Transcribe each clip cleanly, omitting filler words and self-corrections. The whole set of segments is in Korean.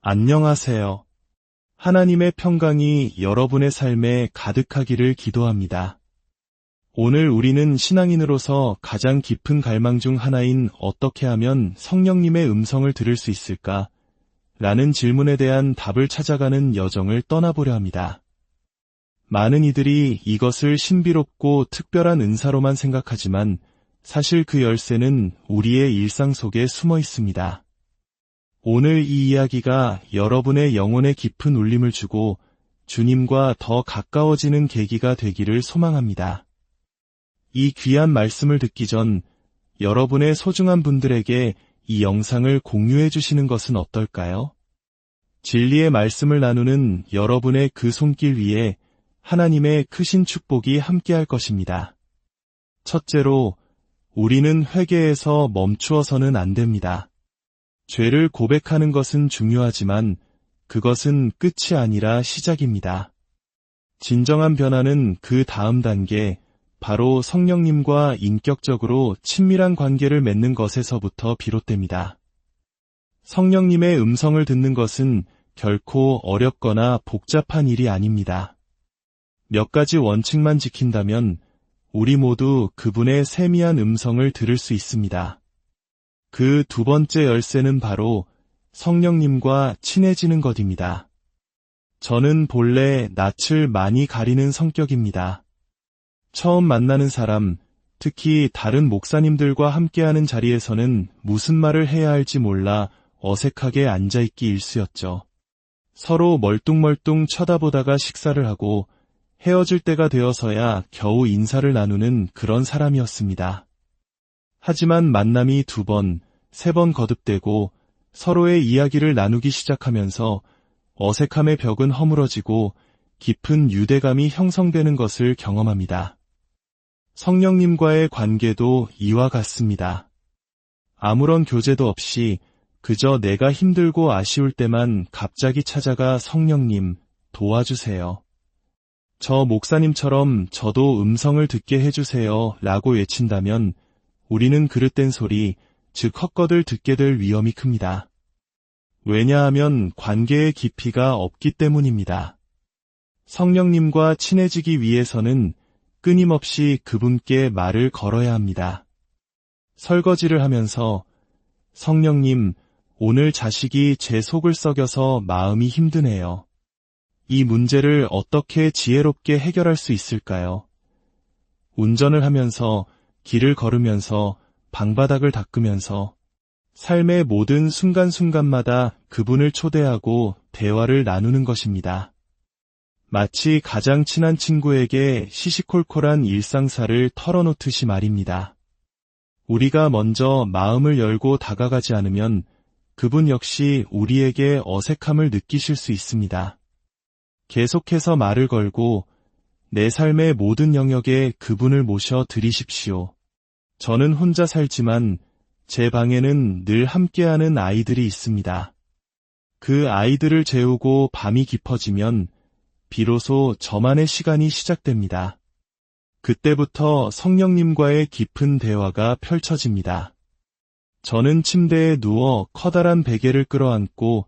안녕하세요. 하나님의 평강이 여러분의 삶에 가득하기를 기도합니다. 오늘 우리는 신앙인으로서 가장 깊은 갈망 중 하나인 어떻게 하면 성령님의 음성을 들을 수 있을까? 라는 질문에 대한 답을 찾아가는 여정을 떠나보려 합니다. 많은 이들이 이것을 신비롭고 특별한 은사로만 생각하지만 사실 그 열쇠는 우리의 일상 속에 숨어 있습니다. 오늘 이 이야기가 여러분의 영혼에 깊은 울림을 주고 주님과 더 가까워지는 계기가 되기를 소망합니다. 이 귀한 말씀을 듣기 전 여러분의 소중한 분들에게 이 영상을 공유해 주시는 것은 어떨까요? 진리의 말씀을 나누는 여러분의 그 손길 위에 하나님의 크신 축복이 함께할 것입니다. 첫째로, 우리는 회개에서 멈추어서는 안 됩니다. 죄를 고백하는 것은 중요하지만 그것은 끝이 아니라 시작입니다. 진정한 변화는 그 다음 단계, 바로 성령님과 인격적으로 친밀한 관계를 맺는 것에서부터 비롯됩니다. 성령님의 음성을 듣는 것은 결코 어렵거나 복잡한 일이 아닙니다. 몇 가지 원칙만 지킨다면 우리 모두 그분의 세미한 음성을 들을 수 있습니다. 그 두 번째 열쇠는 바로 성령님과 친해지는 것입니다. 저는 본래 낯을 많이 가리는 성격입니다. 처음 만나는 사람, 특히 다른 목사님들과 함께하는 자리에서는 무슨 말을 해야 할지 몰라 어색하게 앉아있기 일쑤였죠. 서로 멀뚱멀뚱 쳐다보다가 식사를 하고 헤어질 때가 되어서야 겨우 인사를 나누는 그런 사람이었습니다. 하지만 만남이 2번, 3번 거듭되고 서로의 이야기를 나누기 시작하면서 어색함의 벽은 허물어지고 깊은 유대감이 형성되는 것을 경험합니다. 성령님과의 관계도 이와 같습니다. 아무런 교제도 없이 그저 내가 힘들고 아쉬울 때만 갑자기 찾아가 성령님, 도와주세요. 저 목사님처럼 저도 음성을 듣게 해주세요 라고 외친다면 우리는 그릇된 소리, 즉 헛것을 듣게 될 위험이 큽니다. 왜냐하면 관계의 깊이가 없기 때문입니다. 성령님과 친해지기 위해서는 끊임없이 그분께 말을 걸어야 합니다. 설거지를 하면서 성령님, 오늘 자식이 제 속을 썩여서 마음이 힘드네요. 이 문제를 어떻게 지혜롭게 해결할 수 있을까요? 운전을 하면서, 길을 걸으면서, 방바닥을 닦으면서 삶의 모든 순간순간마다 그분을 초대하고 대화를 나누는 것입니다. 마치 가장 친한 친구에게 시시콜콜한 일상사를 털어놓듯이 말입니다. 우리가 먼저 마음을 열고 다가가지 않으면 그분 역시 우리에게 어색함을 느끼실 수 있습니다. 계속해서 말을 걸고 내 삶의 모든 영역에 그분을 모셔 드리십시오. 저는 혼자 살지만 제 방에는 늘 함께하는 아이들이 있습니다. 그 아이들을 재우고 밤이 깊어지면 비로소 저만의 시간이 시작됩니다. 그때부터 성령님과의 깊은 대화가 펼쳐집니다. 저는 침대에 누워 커다란 베개를 끌어안고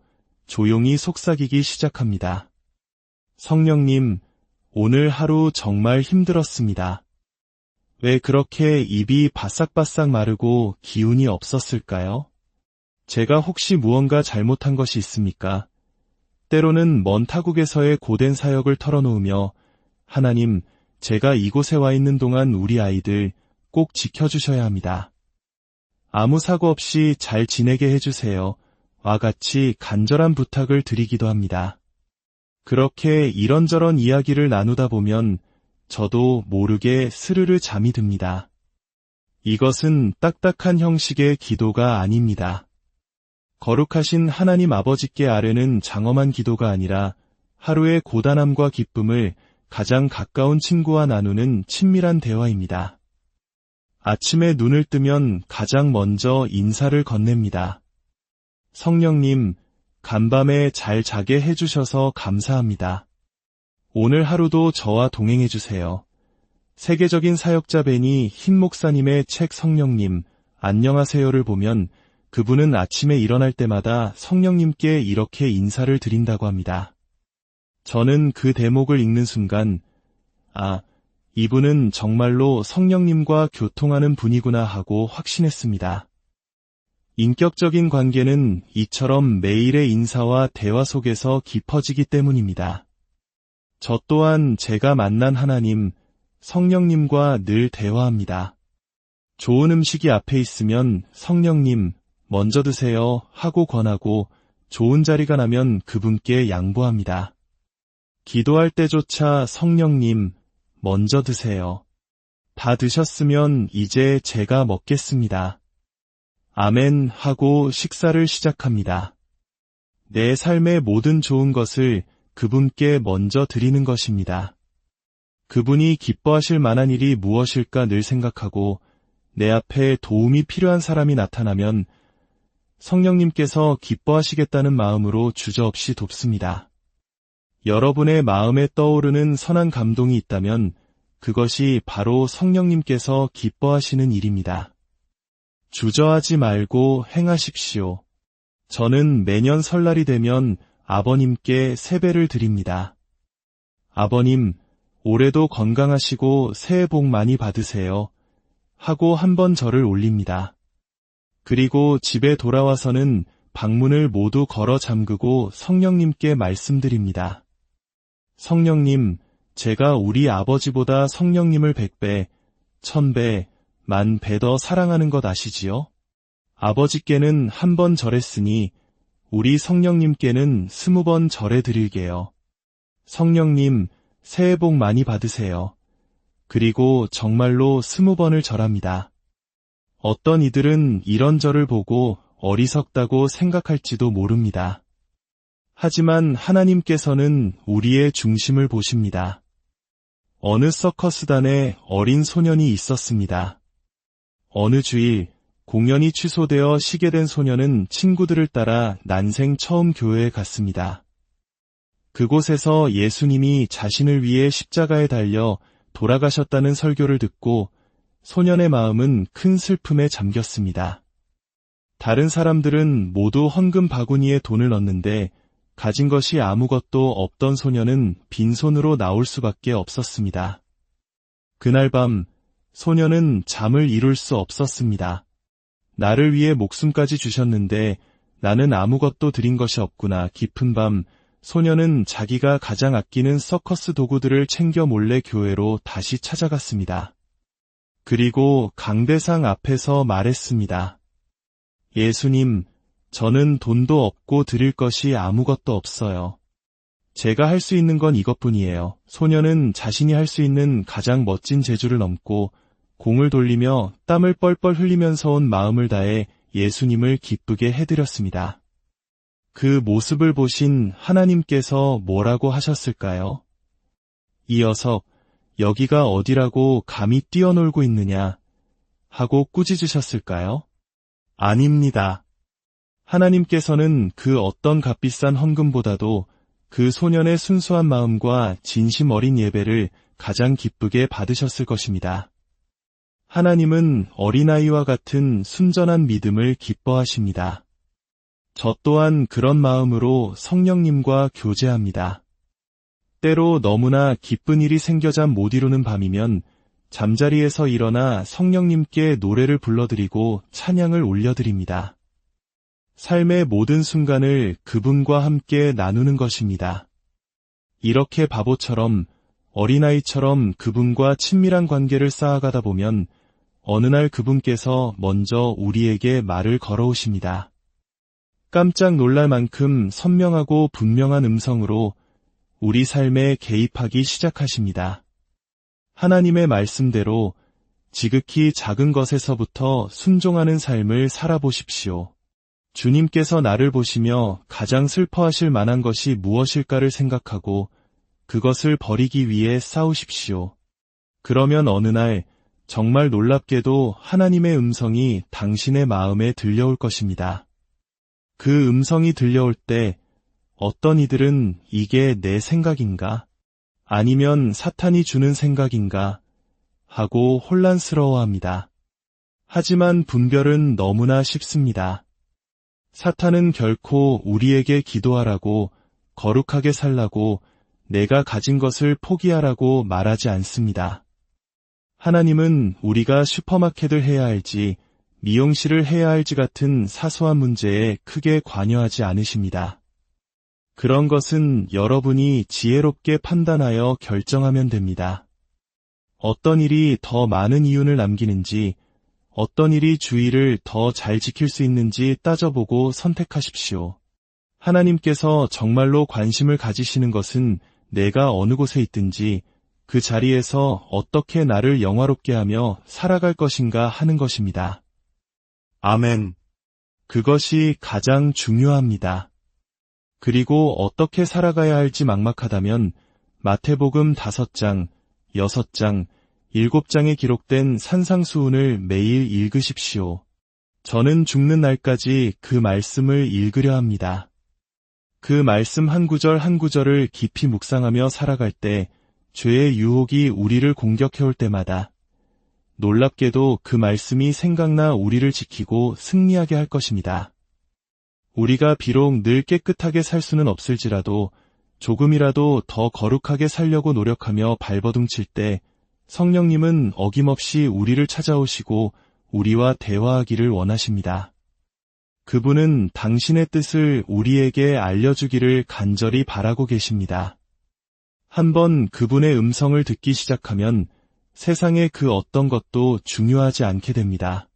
조용히 속삭이기 시작합니다. 성령님, 오늘 하루 정말 힘들었습니다. 왜 그렇게 입이 바싹바싹 마르고 기운이 없었을까요? 제가 혹시 무언가 잘못한 것이 있습니까? 때로는 먼 타국에서의 고된 사역을 털어놓으며 하나님, 제가 이곳에 와 있는 동안 우리 아이들 꼭 지켜주셔야 합니다. 아무 사고 없이 잘 지내게 해주세요. 와 같이 간절한 부탁을 드리기도 합니다. 그렇게 이런저런 이야기를 나누다 보면 저도 모르게 스르르 잠이 듭니다. 이것은 딱딱한 형식의 기도가 아닙니다. 거룩하신 하나님 아버지께 아뢰는 장엄한 기도가 아니라 하루의 고단함과 기쁨을 가장 가까운 친구와 나누는 친밀한 대화입니다. 아침에 눈을 뜨면 가장 먼저 인사를 건넵니다. 성령님, 간밤에 잘 자게 해주셔서 감사합니다. 오늘 하루도 저와 동행해주세요. 세계적인 사역자 베니 흰 목사님의 책 성령님, 안녕하세요를 보면 그분은 아침에 일어날 때마다 성령님께 이렇게 인사를 드린다고 합니다. 저는 그 대목을 읽는 순간, 아, 이분은 정말로 성령님과 교통하는 분이구나 하고 확신했습니다. 인격적인 관계는 이처럼 매일의 인사와 대화 속에서 깊어지기 때문입니다. 저 또한 제가 만난 하나님, 성령님과 늘 대화합니다. 좋은 음식이 앞에 있으면 성령님, 먼저 드세요 하고 권하고 좋은 자리가 나면 그분께 양보합니다. 기도할 때조차 성령님, 먼저 드세요. 다 드셨으면 이제 제가 먹겠습니다. 아멘 하고 식사를 시작합니다. 내 삶의 모든 좋은 것을 그분께 먼저 드리는 것입니다. 그분이 기뻐하실 만한 일이 무엇일까 늘 생각하고 내 앞에 도움이 필요한 사람이 나타나면 성령님께서 기뻐하시겠다는 마음으로 주저없이 돕습니다. 여러분의 마음에 떠오르는 선한 감동이 있다면 그것이 바로 성령님께서 기뻐하시는 일입니다. 주저하지 말고 행하십시오. 저는 매년 설날이 되면 아버님께 세배를 드립니다. 아버님, 올해도 건강하시고 새해 복 많이 받으세요. 하고 한 번 절을 올립니다. 그리고 집에 돌아와서는 방문을 모두 걸어 잠그고 성령님께 말씀드립니다. 성령님, 제가 우리 아버지보다 성령님을 100배, 1000배, 10,000배 더 사랑하는 것 아시지요? 아버지께는 한 번 절했으니 우리 성령님께는 20번 절해 드릴게요. 성령님, 새해 복 많이 받으세요. 그리고 정말로 20번을 절합니다. 어떤 이들은 이런 절을 보고 어리석다고 생각할지도 모릅니다. 하지만 하나님께서는 우리의 중심을 보십니다. 어느 서커스단에 어린 소년이 있었습니다. 어느 주일 공연이 취소되어 쉬게 된 소년은 친구들을 따라 난생 처음 교회에 갔습니다. 그곳에서 예수님이 자신을 위해 십자가에 달려 돌아가셨다는 설교를 듣고 소년의 마음은 큰 슬픔에 잠겼습니다. 다른 사람들은 모두 헌금 바구니에 돈을 넣는데 가진 것이 아무것도 없던 소년은 빈손으로 나올 수밖에 없었습니다. 그날 밤 소년은 잠을 이룰 수 없었습니다. 나를 위해 목숨까지 주셨는데 나는 아무것도 드린 것이 없구나. 깊은 밤 소년은 자기가 가장 아끼는 서커스 도구들을 챙겨 몰래 교회로 다시 찾아갔습니다. 그리고 강대상 앞에서 말했습니다. 예수님, 저는 돈도 없고 드릴 것이 아무것도 없어요. 제가 할 수 있는 건 이것뿐이에요. 소년은 자신이 할 수 있는 가장 멋진 재주를 넘고 공을 돌리며 땀을 뻘뻘 흘리면서 온 마음을 다해 예수님을 기쁘게 해드렸습니다. 그 모습을 보신 하나님께서 뭐라고 하셨을까요? 이 녀석, 여기가 어디라고 감히 뛰어놀고 있느냐 하고 꾸짖으셨을까요? 아닙니다. 하나님께서는 그 어떤 값비싼 헌금보다도 그 소년의 순수한 마음과 진심 어린 예배를 가장 기쁘게 받으셨을 것입니다. 하나님은 어린아이와 같은 순전한 믿음을 기뻐하십니다. 저 또한 그런 마음으로 성령님과 교제합니다. 때로 너무나 기쁜 일이 생겨 잠 못 이루는 밤이면 잠자리에서 일어나 성령님께 노래를 불러드리고 찬양을 올려드립니다. 삶의 모든 순간을 그분과 함께 나누는 것입니다. 이렇게 바보처럼 어린아이처럼 그분과 친밀한 관계를 쌓아가다 보면 어느 날 그분께서 먼저 우리에게 말을 걸어오십니다. 깜짝 놀랄 만큼 선명하고 분명한 음성으로 우리 삶에 개입하기 시작하십니다. 하나님의 말씀대로 지극히 작은 것에서부터 순종하는 삶을 살아보십시오. 주님께서 나를 보시며 가장 슬퍼하실 만한 것이 무엇일까를 생각하고 그것을 버리기 위해 싸우십시오. 그러면 어느 날 정말 놀랍게도 하나님의 음성이 당신의 마음에 들려올 것입니다. 그 음성이 들려올 때 어떤 이들은 이게 내 생각인가? 아니면 사탄이 주는 생각인가? 하고 혼란스러워합니다. 하지만 분별은 너무나 쉽습니다. 사탄은 결코 우리에게 기도하라고, 거룩하게 살라고, 내가 가진 것을 포기하라고 말하지 않습니다. 하나님은 우리가 슈퍼마켓을 해야 할지, 미용실을 해야 할지 같은 사소한 문제에 크게 관여하지 않으십니다. 그런 것은 여러분이 지혜롭게 판단하여 결정하면 됩니다. 어떤 일이 더 많은 이윤을 남기는지, 어떤 일이 주의를 더 잘 지킬 수 있는지 따져보고 선택하십시오. 하나님께서 정말로 관심을 가지시는 것은 내가 어느 곳에 있든지 그 자리에서 어떻게 나를 영화롭게 하며 살아갈 것인가 하는 것입니다. 아멘. 그것이 가장 중요합니다. 그리고 어떻게 살아가야 할지 막막하다면 마태복음 5장, 6장, 7장에 기록된 산상수훈을 매일 읽으십시오. 저는 죽는 날까지 그 말씀을 읽으려 합니다. 그 말씀 한 구절 한 구절을 깊이 묵상하며 살아갈 때 죄의 유혹이 우리를 공격해올 때마다 놀랍게도 그 말씀이 생각나 우리를 지키고 승리하게 할 것입니다. 우리가 비록 늘 깨끗하게 살 수는 없을지라도 조금이라도 더 거룩하게 살려고 노력하며 발버둥칠 때 성령님은 어김없이 우리를 찾아오시고 우리와 대화하기를 원하십니다. 그분은 당신의 뜻을 우리에게 알려주기를 간절히 바라고 계십니다. 한번 그분의 음성을 듣기 시작하면 세상의 그 어떤 것도 중요하지 않게 됩니다.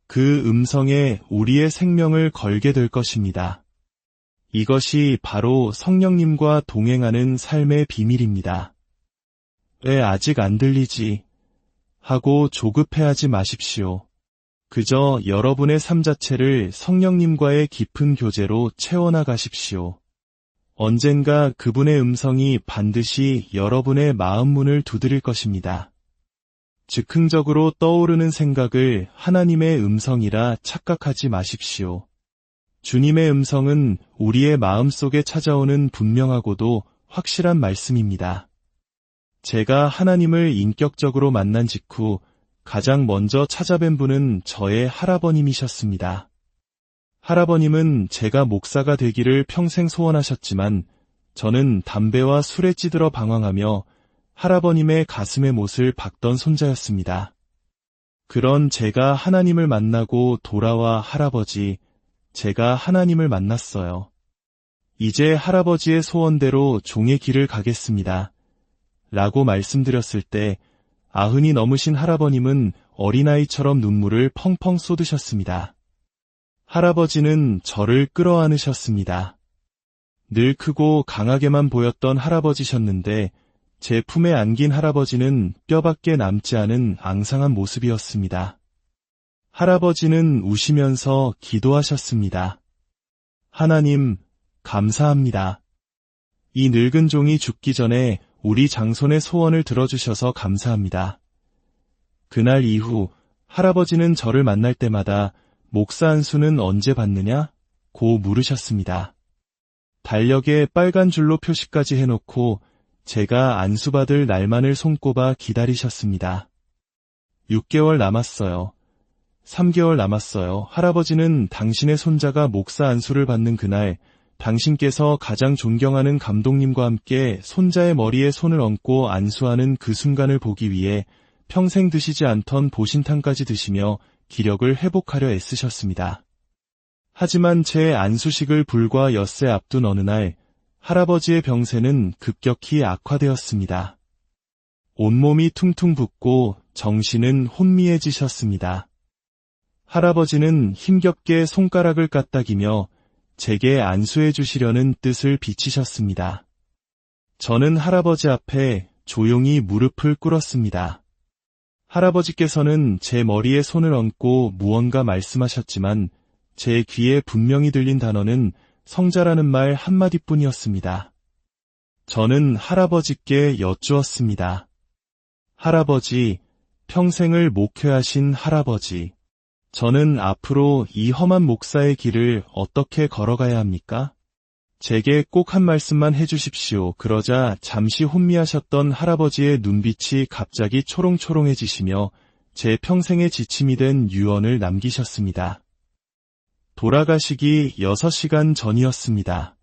그 음성에 우리의 생명을 걸게 될 것입니다. 이것이 바로 성령님과 동행하는 삶의 비밀입니다. 왜 아직 안 들리지? 하고 조급해하지 마십시오. 그저 여러분의 삶 자체를 성령님과의 깊은 교제로 채워나가십시오. 언젠가 그분의 음성이 반드시 여러분의 마음 문을 두드릴 것입니다. 즉흥적으로 떠오르는 생각을 하나님의 음성이라 착각하지 마십시오. 주님의 음성은 우리의 마음속에 찾아오는 분명하고도 확실한 말씀입니다. 제가 하나님을 인격적으로 만난 직후 가장 먼저 찾아뵌 분은 저의 할아버님이셨습니다. 할아버님은 제가 목사가 되기를 평생 소원하셨지만 저는 담배와 술에 찌들어 방황하며 할아버님의 가슴에 못을 박던 손자였습니다. 그런 제가 하나님을 만나고 돌아와 할아버지, 제가 하나님을 만났어요. 이제 할아버지의 소원대로 종의 길을 가겠습니다. 라고 말씀드렸을 때 90이 넘으신 할아버님은 어린아이처럼 눈물을 펑펑 쏟으셨습니다. 할아버지는 저를 끌어안으셨습니다. 늘 크고 강하게만 보였던 할아버지셨는데 제 품에 안긴 할아버지는 뼈밖에 남지 않은 앙상한 모습이었습니다. 할아버지는 우시면서 기도하셨습니다. 하나님, 감사합니다. 이 늙은 종이 죽기 전에 우리 장손의 소원을 들어주셔서 감사합니다. 그날 이후 할아버지는 저를 만날 때마다 목사 안수는 언제 받느냐? 고 물으셨습니다. 달력에 빨간 줄로 표시까지 해놓고 제가 안수받을 날만을 손꼽아 기다리셨습니다. 6개월 남았어요. 3개월 남았어요. 할아버지는 당신의 손자가 목사 안수를 받는 그날 당신께서 가장 존경하는 감독님과 함께 손자의 머리에 손을 얹고 안수하는 그 순간을 보기 위해 평생 드시지 않던 보신탕까지 드시며 기력을 회복하려 애쓰셨습니다. 하지만 제 안수식을 불과 엿새 앞둔 어느 날 할아버지의 병세는 급격히 악화되었습니다. 온몸이 퉁퉁 붓고 정신은 혼미해지셨습니다. 할아버지는 힘겹게 손가락을 까딱이며 제게 안수해 주시려는 뜻을 비치셨습니다. 저는 할아버지 앞에 조용히 무릎을 꿇었습니다. 할아버지께서는 제 머리에 손을 얹고 무언가 말씀하셨지만 제 귀에 분명히 들린 단어는 성자라는 말 한마디뿐이었습니다. 저는 할아버지께 여쭈었습니다. 할아버지, 평생을 목회하신 할아버지, 저는 앞으로 이 험한 목사의 길을 어떻게 걸어가야 합니까? 제게 꼭 한 말씀만 해주십시오. 그러자 잠시 혼미하셨던 할아버지의 눈빛이 갑자기 초롱초롱해지시며 제 평생의 지침이 된 유언을 남기셨습니다. 돌아가시기 6시간 전이었습니다.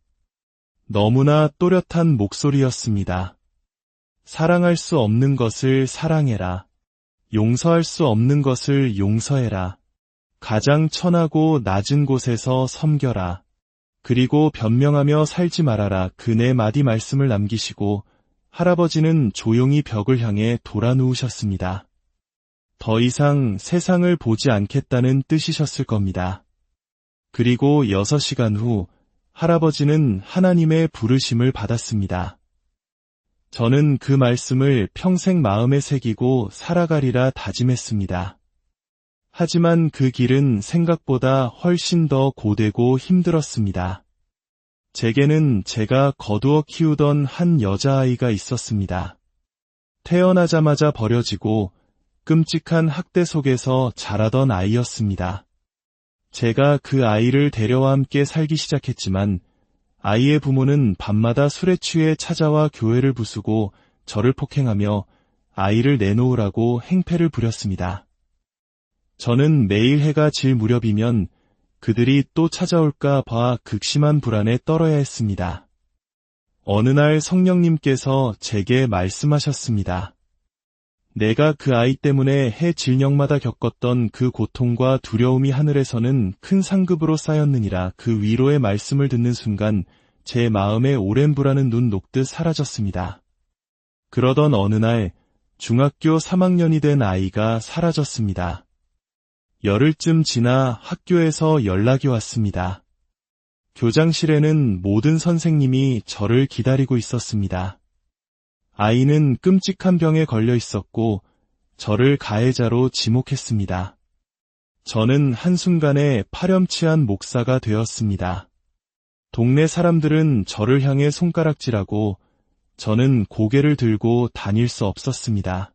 너무나 또렷한 목소리였습니다. 사랑할 수 없는 것을 사랑해라. 용서할 수 없는 것을 용서해라. 가장 천하고 낮은 곳에서 섬겨라. 그리고 변명하며 살지 말아라. 그 네 마디 말씀을 남기시고 할아버지는 조용히 벽을 향해 돌아 누우셨습니다. 더 이상 세상을 보지 않겠다는 뜻이셨을 겁니다. 그리고 6시간 후 할아버지는 하나님의 부르심을 받았습니다. 저는 그 말씀을 평생 마음에 새기고 살아가리라 다짐했습니다. 하지만 그 길은 생각보다 훨씬 더 고되고 힘들었습니다. 제게는 제가 거두어 키우던 한 여자아이가 있었습니다. 태어나자마자 버려지고 끔찍한 학대 속에서 자라던 아이였습니다. 제가 그 아이를 데려와 함께 살기 시작했지만 아이의 부모는 밤마다 술에 취해 찾아와 교회를 부수고 저를 폭행하며 아이를 내놓으라고 행패를 부렸습니다. 저는 매일 해가 질 무렵이면 그들이 또 찾아올까 봐 극심한 불안에 떨어야 했습니다. 어느 날 성령님께서 제게 말씀하셨습니다. 내가 그 아이 때문에 해 질녘마다 겪었던 그 고통과 두려움이 하늘에서는 큰 상급으로 쌓였느니라. 그 위로의 말씀을 듣는 순간 제 마음에 오랜 불안은 눈 녹듯 사라졌습니다. 그러던 어느 날 중학교 3학년이 된 아이가 사라졌습니다. 열흘쯤 지나 학교에서 연락이 왔습니다. 교장실에는 모든 선생님이 저를 기다리고 있었습니다. 아이는 끔찍한 병에 걸려 있었고 저를 가해자로 지목했습니다. 저는 한순간에 파렴치한 목사가 되었습니다. 동네 사람들은 저를 향해 손가락질하고 저는 고개를 들고 다닐 수 없었습니다.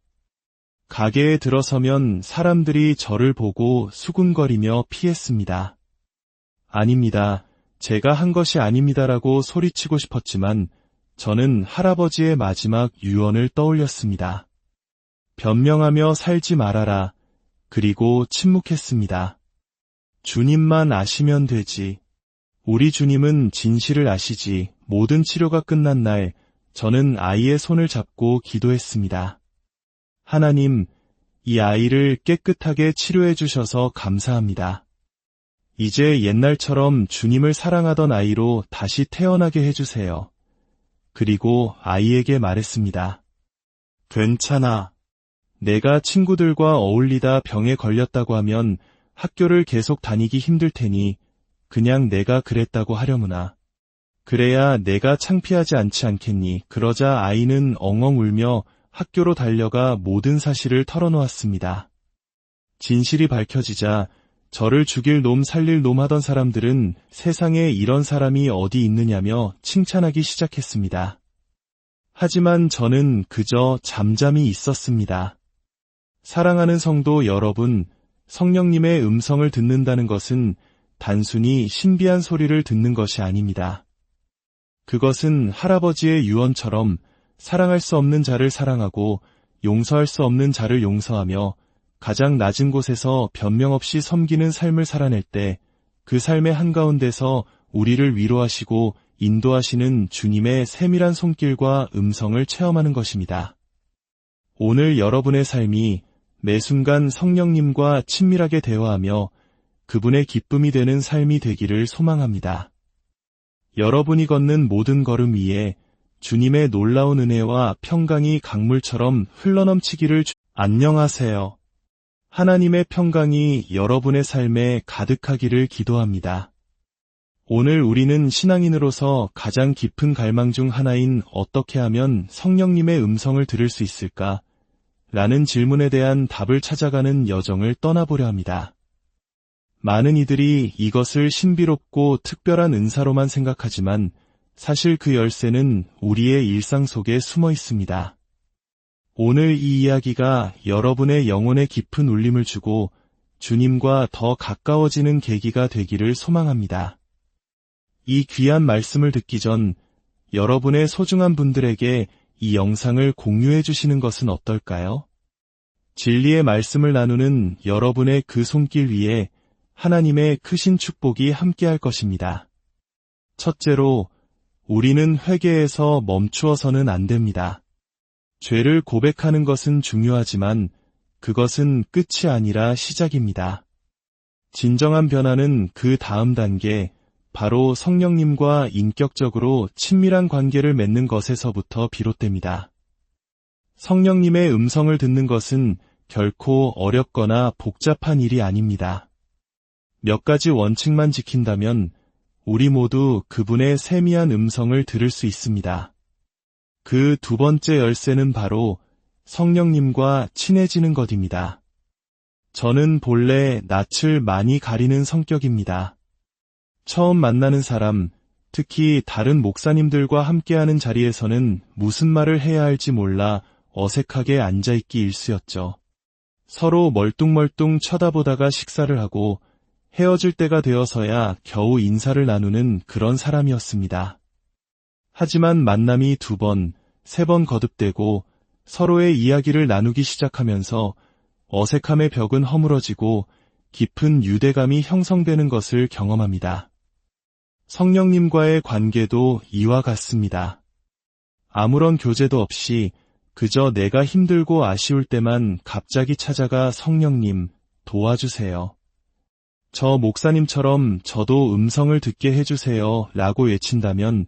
가게에 들어서면 사람들이 저를 보고 수군거리며 피했습니다. 아닙니다. 제가 한 것이 아닙니다라고 소리치고 싶었지만 저는 할아버지의 마지막 유언을 떠올렸습니다. 변명하며 살지 말아라. 그리고 침묵했습니다. 주님만 아시면 되지. 우리 주님은 진실을 아시지. 모든 치료가 끝난 날 저는 아이의 손을 잡고 기도했습니다. 하나님, 이 아이를 깨끗하게 치료해 주셔서 감사합니다. 이제 옛날처럼 주님을 사랑하던 아이로 다시 태어나게 해주세요. 그리고 아이에게 말했습니다. 괜찮아. 내가 친구들과 어울리다 병에 걸렸다고 하면 학교를 계속 다니기 힘들 테니 그냥 내가 그랬다고 하려무나. 그래야 내가 창피하지 않지 않겠니. 그러자 아이는 엉엉 울며 학교로 달려가 모든 사실을 털어놓았습니다. 진실이 밝혀지자 저를 죽일 놈 살릴 놈 하던 사람들은 세상에 이런 사람이 어디 있느냐며 칭찬하기 시작했습니다. 하지만 저는 그저 잠잠히 있었습니다. 사랑하는 성도 여러분, 성령님의 음성을 듣는다는 것은 단순히 신비한 소리를 듣는 것이 아닙니다. 그것은 할아버지의 유언처럼 사랑할 수 없는 자를 사랑하고 용서할 수 없는 자를 용서하며 가장 낮은 곳에서 변명 없이 섬기는 삶을 살아낼 때 그 삶의 한가운데서 우리를 위로하시고 인도하시는 주님의 세밀한 손길과 음성을 체험하는 것입니다. 오늘 여러분의 삶이 매 순간 성령님과 친밀하게 대화하며 그분의 기쁨이 되는 삶이 되기를 소망합니다. 여러분이 걷는 모든 걸음 위에 주님의 놀라운 은혜와 평강이 강물처럼 흘러넘치기를 안녕하세요. 하나님의 평강이 여러분의 삶에 가득하기를 기도합니다. 오늘 우리는 신앙인으로서 가장 깊은 갈망 중 하나인 어떻게 하면 성령님의 음성을 들을 수 있을까? 라는 질문에 대한 답을 찾아가는 여정을 떠나보려 합니다. 많은 이들이 이것을 신비롭고 특별한 은사로만 생각하지만 사실 그 열쇠는 우리의 일상 속에 숨어 있습니다. 오늘 이 이야기가 여러분의 영혼에 깊은 울림을 주고 주님과 더 가까워지는 계기가 되기를 소망합니다. 이 귀한 말씀을 듣기 전 여러분의 소중한 분들에게 이 영상을 공유해 주시는 것은 어떨까요? 진리의 말씀을 나누는 여러분의 그 손길 위에 하나님의 크신 축복이 함께할 것입니다. 첫째로, 우리는 회개에서 멈추어서는 안 됩니다. 죄를 고백하는 것은 중요하지만 그것은 끝이 아니라 시작입니다. 진정한 변화는 그 다음 단계, 바로 성령님과 인격적으로 친밀한 관계를 맺는 것에서부터 비롯됩니다. 성령님의 음성을 듣는 것은 결코 어렵거나 복잡한 일이 아닙니다. 몇 가지 원칙만 지킨다면 우리 모두 그분의 세미한 음성을 들을 수 있습니다. 그 두 번째 열쇠는 바로 성령님과 친해지는 것입니다. 저는 본래 낯을 많이 가리는 성격입니다. 처음 만나는 사람, 특히 다른 목사님들과 함께하는 자리에서는 무슨 말을 해야 할지 몰라 어색하게 앉아있기 일쑤였죠. 서로 멀뚱멀뚱 쳐다보다가 식사를 하고 헤어질 때가 되어서야 겨우 인사를 나누는 그런 사람이었습니다. 하지만 만남이 2번, 3번 거듭되고 서로의 이야기를 나누기 시작하면서 어색함의 벽은 허물어지고 깊은 유대감이 형성되는 것을 경험합니다. 성령님과의 관계도 이와 같습니다. 아무런 교제도 없이 그저 내가 힘들고 아쉬울 때만 갑자기 찾아가 성령님, 도와주세요. 저 목사님처럼 저도 음성을 듣게 해주세요 라고 외친다면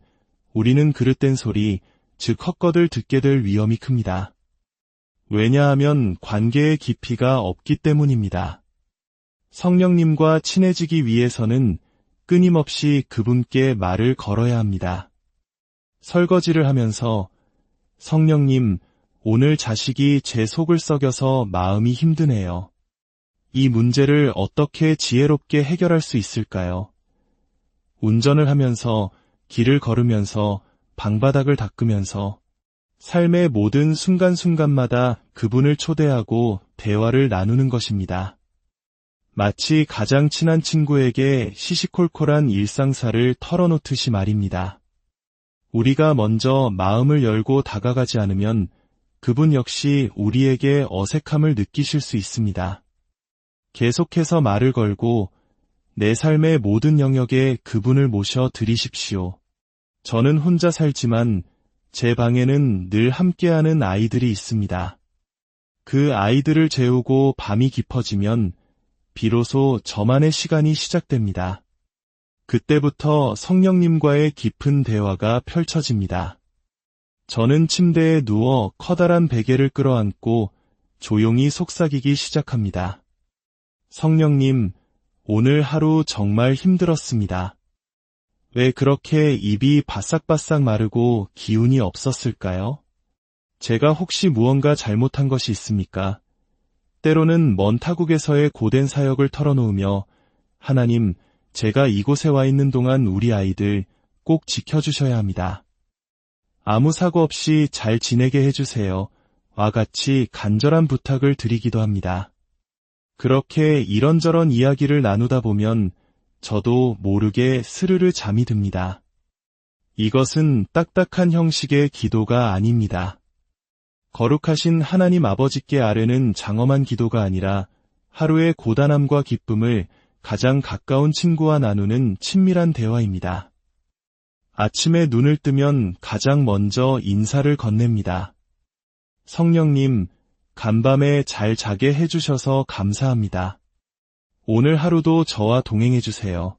우리는 그릇된 소리, 즉 헛것을 듣게 될 위험이 큽니다. 왜냐하면 관계의 깊이가 없기 때문입니다. 성령님과 친해지기 위해서는 끊임없이 그분께 말을 걸어야 합니다. 설거지를 하면서 성령님, 오늘 자식이 제 속을 썩여서 마음이 힘드네요. 이 문제를 어떻게 지혜롭게 해결할 수 있을까요? 운전을 하면서, 길을 걸으면서, 방바닥을 닦으면서 삶의 모든 순간순간마다 그분을 초대하고 대화를 나누는 것입니다. 마치 가장 친한 친구에게 시시콜콜한 일상사를 털어놓듯이 말입니다. 우리가 먼저 마음을 열고 다가가지 않으면 그분 역시 우리에게 어색함을 느끼실 수 있습니다. 계속해서 말을 걸고 내 삶의 모든 영역에 그분을 모셔 드리십시오. 저는 혼자 살지만 제 방에는 늘 함께하는 아이들이 있습니다. 그 아이들을 재우고 밤이 깊어지면 비로소 저만의 시간이 시작됩니다. 그때부터 성령님과의 깊은 대화가 펼쳐집니다. 저는 침대에 누워 커다란 베개를 끌어안고 조용히 속삭이기 시작합니다. 성령님, 오늘 하루 정말 힘들었습니다. 왜 그렇게 입이 바싹바싹 마르고 기운이 없었을까요? 제가 혹시 무언가 잘못한 것이 있습니까? 때로는 먼 타국에서의 고된 사역을 털어놓으며 하나님, 제가 이곳에 와 있는 동안 우리 아이들 꼭 지켜주셔야 합니다. 아무 사고 없이 잘 지내게 해주세요. 와 같이 간절한 부탁을 드리기도 합니다. 그렇게 이런저런 이야기를 나누다 보면 저도 모르게 스르르 잠이 듭니다. 이것은 딱딱한 형식의 기도가 아닙니다. 거룩하신 하나님 아버지께 아뢰는 장엄한 기도가 아니라 하루의 고단함과 기쁨을 가장 가까운 친구와 나누는 친밀한 대화입니다. 아침에 눈을 뜨면 가장 먼저 인사를 건넵니다. 성령님, 간밤에 잘 자게 해주셔서 감사합니다. 오늘 하루도 저와 동행해주세요.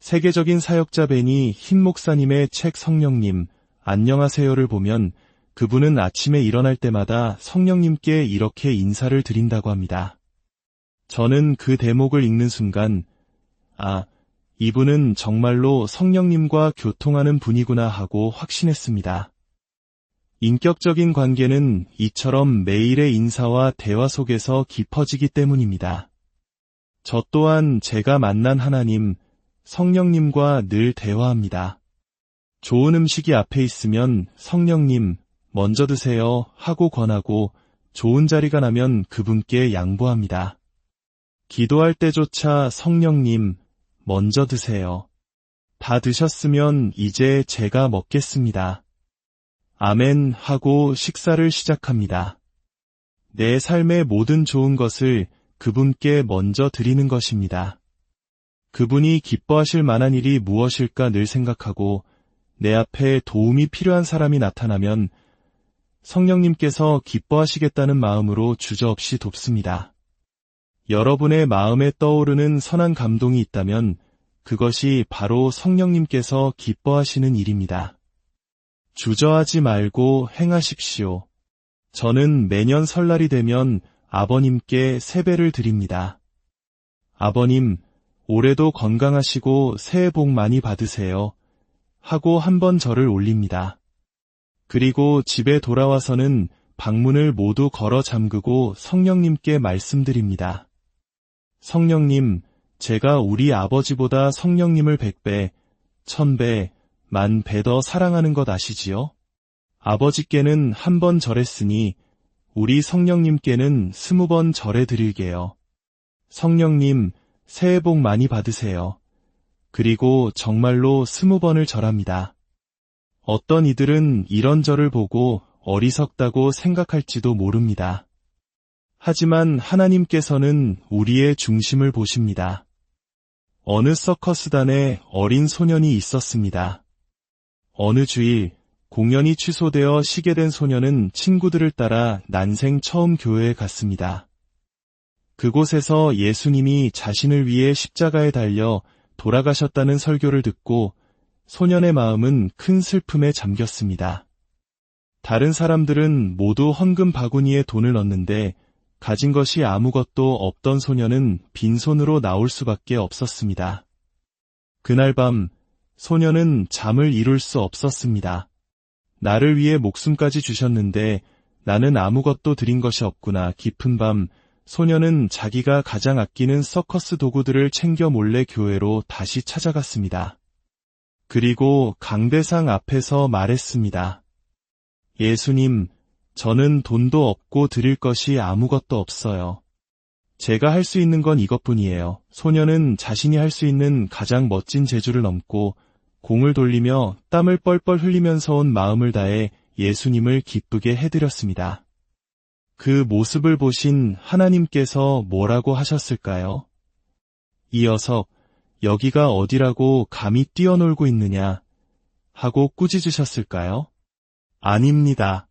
세계적인 사역자 베니 흰 목사님의 책 성령님, 안녕하세요를 보면 그분은 아침에 일어날 때마다 성령님께 이렇게 인사를 드린다고 합니다. 저는 그 대목을 읽는 순간, 아, 이분은 정말로 성령님과 교통하는 분이구나 하고 확신했습니다. 인격적인 관계는 이처럼 매일의 인사와 대화 속에서 깊어지기 때문입니다. 저 또한 제가 만난 하나님, 성령님과 늘 대화합니다. 좋은 음식이 앞에 있으면 성령님, 먼저 드세요 하고 권하고 좋은 자리가 나면 그분께 양보합니다. 기도할 때조차 성령님, 먼저 드세요. 다 드셨으면 이제 제가 먹겠습니다. 아멘 하고 식사를 시작합니다. 내 삶의 모든 좋은 것을 그분께 먼저 드리는 것입니다. 그분이 기뻐하실 만한 일이 무엇일까 늘 생각하고 내 앞에 도움이 필요한 사람이 나타나면 성령님께서 기뻐하시겠다는 마음으로 주저없이 돕습니다. 여러분의 마음에 떠오르는 선한 감동이 있다면 그것이 바로 성령님께서 기뻐하시는 일입니다. 주저하지 말고 행하십시오. 저는 매년 설날이 되면 아버님께 세배를 드립니다. 아버님, 올해도 건강하시고 새해 복 많이 받으세요. 하고 한번 절을 올립니다. 그리고 집에 돌아와서는 방문을 모두 걸어 잠그고 성령님께 말씀드립니다. 성령님, 제가 우리 아버지보다 성령님을 100배, 1000배, 10,000배 더 사랑하는 것 아시지요? 아버지께는 한 번 절했으니 우리 성령님께는 20번 절해 드릴게요. 성령님, 새해 복 많이 받으세요. 그리고 정말로 20번을 절합니다. 어떤 이들은 이런 절을 보고 어리석다고 생각할지도 모릅니다. 하지만 하나님께서는 우리의 중심을 보십니다. 어느 서커스단에 어린 소년이 있었습니다. 어느 주일 공연이 취소되어 쉬게 된 소년은 친구들을 따라 난생 처음 교회에 갔습니다. 그곳에서 예수님이 자신을 위해 십자가에 달려 돌아가셨다는 설교를 듣고 소년의 마음은 큰 슬픔에 잠겼습니다. 다른 사람들은 모두 헌금 바구니에 돈을 넣는데 가진 것이 아무것도 없던 소년은 빈손으로 나올 수밖에 없었습니다. 그날 밤 소년은 잠을 이룰 수 없었습니다. 나를 위해 목숨까지 주셨는데 나는 아무것도 드린 것이 없구나. 깊은 밤 소년은 자기가 가장 아끼는 서커스 도구들을 챙겨 몰래 교회로 다시 찾아갔습니다. 그리고 강대상 앞에서 말했습니다. 예수님, 저는 돈도 없고 드릴 것이 아무것도 없어요. 제가 할 수 있는 건 이것뿐이에요. 소년은 자신이 할 수 있는 가장 멋진 재주를 넘고 공을 돌리며 땀을 뻘뻘 흘리면서 온 마음을 다해 예수님을 기쁘게 해드렸습니다. 그 모습을 보신 하나님께서 뭐라고 하셨을까요? 이 녀석, 여기가 어디라고 감히 뛰어놀고 있느냐 하고 꾸짖으셨을까요? 아닙니다.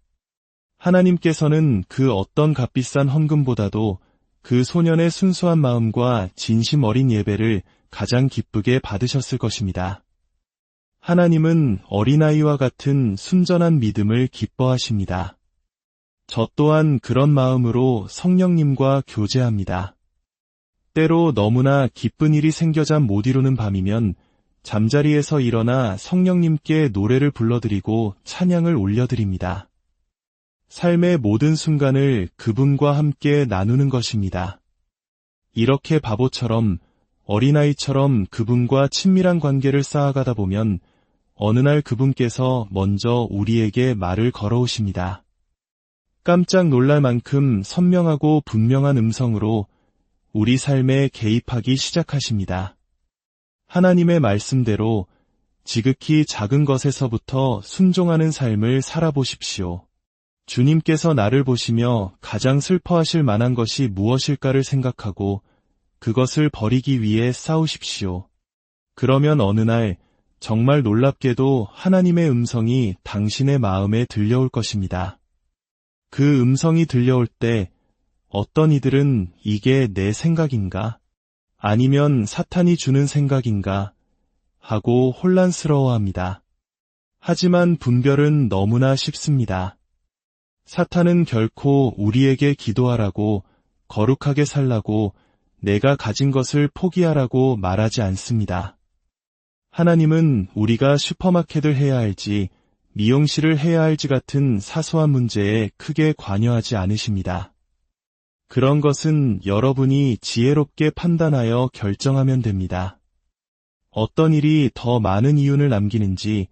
하나님께서는 그 어떤 값비싼 헌금보다도 그 소년의 순수한 마음과 진심 어린 예배를 가장 기쁘게 받으셨을 것입니다. 하나님은 어린아이와 같은 순전한 믿음을 기뻐하십니다. 저 또한 그런 마음으로 성령님과 교제합니다. 때로 너무나 기쁜 일이 생겨 잠 못 이루는 밤이면 잠자리에서 일어나 성령님께 노래를 불러드리고 찬양을 올려드립니다. 삶의 모든 순간을 그분과 함께 나누는 것입니다. 이렇게 바보처럼 어린아이처럼 그분과 친밀한 관계를 쌓아가다 보면 어느 날 그분께서 먼저 우리에게 말을 걸어오십니다. 깜짝 놀랄 만큼 선명하고 분명한 음성으로 우리 삶에 개입하기 시작하십니다. 하나님의 말씀대로 지극히 작은 것에서부터 순종하는 삶을 살아보십시오. 주님께서 나를 보시며 가장 슬퍼하실 만한 것이 무엇일까를 생각하고 그것을 버리기 위해 싸우십시오. 그러면 어느 날 정말 놀랍게도 하나님의 음성이 당신의 마음에 들려올 것입니다. 그 음성이 들려올 때 어떤 이들은 이게 내 생각인가? 아니면 사탄이 주는 생각인가? 하고 혼란스러워합니다. 하지만 분별은 너무나 쉽습니다. 사탄은 결코 우리에게 기도하라고, 거룩하게 살라고, 내가 가진 것을 포기하라고 말하지 않습니다. 하나님은 우리가 슈퍼마켓을 해야 할지, 미용실을 해야 할지 같은 사소한 문제에 크게 관여하지 않으십니다. 그런 것은 여러분이 지혜롭게 판단하여 결정하면 됩니다. 어떤 일이 더 많은 이윤을 남기는지,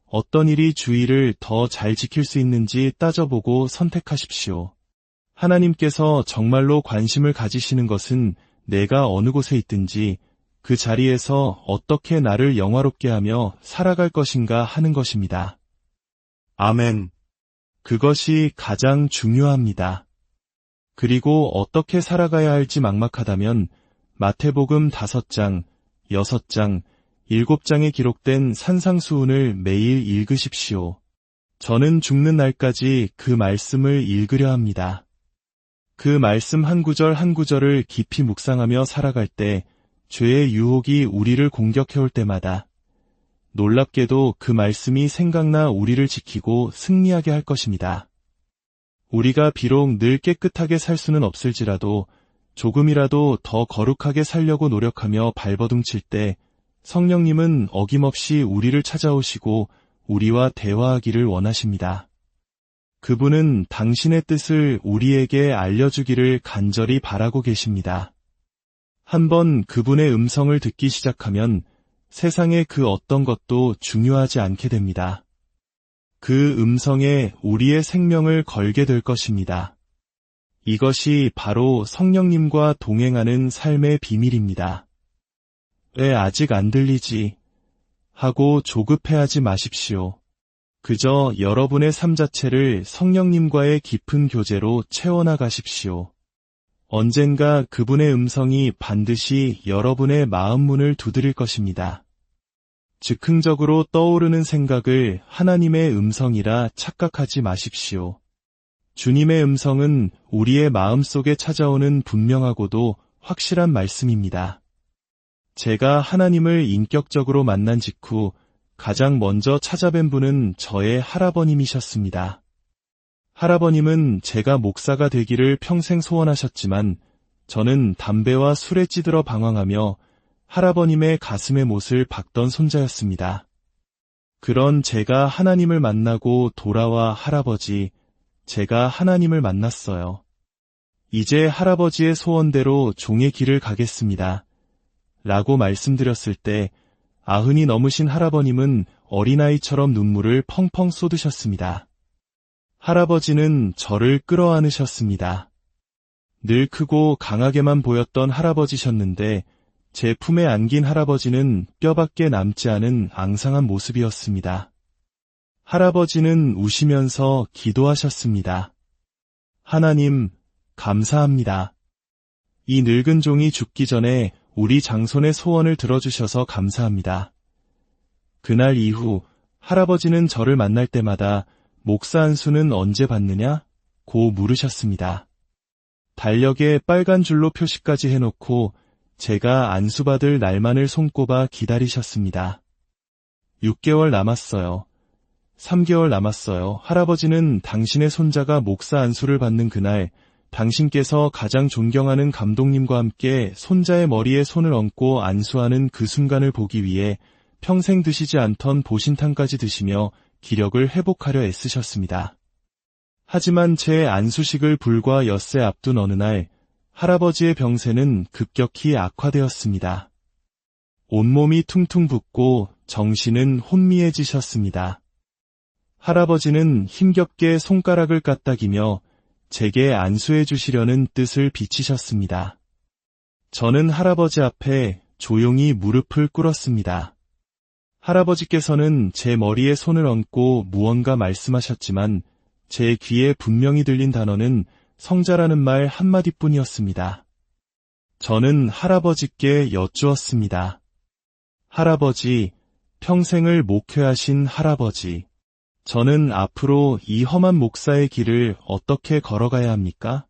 어떤 일이 주의를 더 잘 지킬 수 있는지 따져보고 선택하십시오. 하나님께서 정말로 관심을 가지시는 것은 내가 어느 곳에 있든지 그 자리에서 어떻게 나를 영화롭게 하며 살아갈 것인가 하는 것입니다. 아멘. 그것이 가장 중요합니다. 그리고 어떻게 살아가야 할지 막막하다면 마태복음 5장 6장, 7장에 기록된 산상수훈을 매일 읽으십시오. 저는 죽는 날까지 그 말씀을 읽으려 합니다. 그 말씀 한 구절 한 구절을 깊이 묵상하며 살아갈 때 죄의 유혹이 우리를 공격해올 때마다 놀랍게도 그 말씀이 생각나 우리를 지키고 승리하게 할 것입니다. 우리가 비록 늘 깨끗하게 살 수는 없을지라도 조금이라도 더 거룩하게 살려고 노력하며 발버둥칠 때 성령님은 어김없이 우리를 찾아오시고 우리와 대화하기를 원하십니다. 그분은 당신의 뜻을 우리에게 알려주기를 간절히 바라고 계십니다. 한번 그분의 음성을 듣기 시작하면 세상의 그 어떤 것도 중요하지 않게 됩니다. 그 음성에 우리의 생명을 걸게 될 것입니다. 이것이 바로 성령님과 동행하는 삶의 비밀입니다. 왜 아직 안 들리지? 하고 조급해하지 마십시오. 그저 여러분의 삶 자체를 성령님과의 깊은 교제로 채워나가십시오. 언젠가 그분의 음성이 반드시 여러분의 마음 문을 두드릴 것입니다. 즉흥적으로 떠오르는 생각을 하나님의 음성이라 착각하지 마십시오. 주님의 음성은 우리의 마음속에 찾아오는 분명하고도 확실한 말씀입니다. 제가 하나님을 인격적으로 만난 직후 가장 먼저 찾아뵌 분은 저의 할아버님이셨습니다. 할아버님은 제가 목사가 되기를 평생 소원하셨지만 저는 담배와 술에 찌들어 방황하며 할아버님의 가슴에 못을 박던 손자였습니다. 그런 제가 하나님을 만나고 돌아와 할아버지, 제가 하나님을 만났어요. 이제 할아버지의 소원대로 종의 길을 가겠습니다. 라고 말씀드렸을 때 90이 넘으신 할아버님은 어린아이처럼 눈물을 펑펑 쏟으셨습니다. 할아버지는 저를 끌어안으셨습니다. 늘 크고 강하게만 보였던 할아버지셨는데 제 품에 안긴 할아버지는 뼈밖에 남지 않은 앙상한 모습이었습니다. 할아버지는 우시면서 기도하셨습니다. 하나님, 감사합니다. 이 늙은 종이 죽기 전에 우리 장손의 소원을 들어주셔서 감사합니다. 그날 이후 할아버지는 저를 만날 때마다 목사 안수는 언제 받느냐? 고 물으셨습니다. 달력에 빨간 줄로 표시까지 해놓고 제가 안수받을 날만을 손꼽아 기다리셨습니다. 6개월 남았어요. 3개월 남았어요. 할아버지는 당신의 손자가 목사 안수를 받는 그날 당신께서 가장 존경하는 감독님과 함께 손자의 머리에 손을 얹고 안수하는 그 순간을 보기 위해 평생 드시지 않던 보신탕까지 드시며 기력을 회복하려 애쓰셨습니다. 하지만 제 안수식을 불과 엿새 앞둔 어느 날 할아버지의 병세는 급격히 악화되었습니다. 온몸이 퉁퉁 붓고 정신은 혼미해지셨습니다. 할아버지는 힘겹게 손가락을 까딱이며 제게 안수해 주시려는 뜻을 비치셨습니다. 저는 할아버지 앞에 조용히 무릎을 꿇었습니다. 할아버지께서는 제 머리에 손을 얹고 무언가 말씀하셨지만 제 귀에 분명히 들린 단어는 성자라는 말 한마디뿐이었습니다. 저는 할아버지께 여쭈었습니다. 할아버지, 평생을 목회하신 할아버지, 저는 앞으로 이 험한 목사의 길을 어떻게 걸어가야 합니까?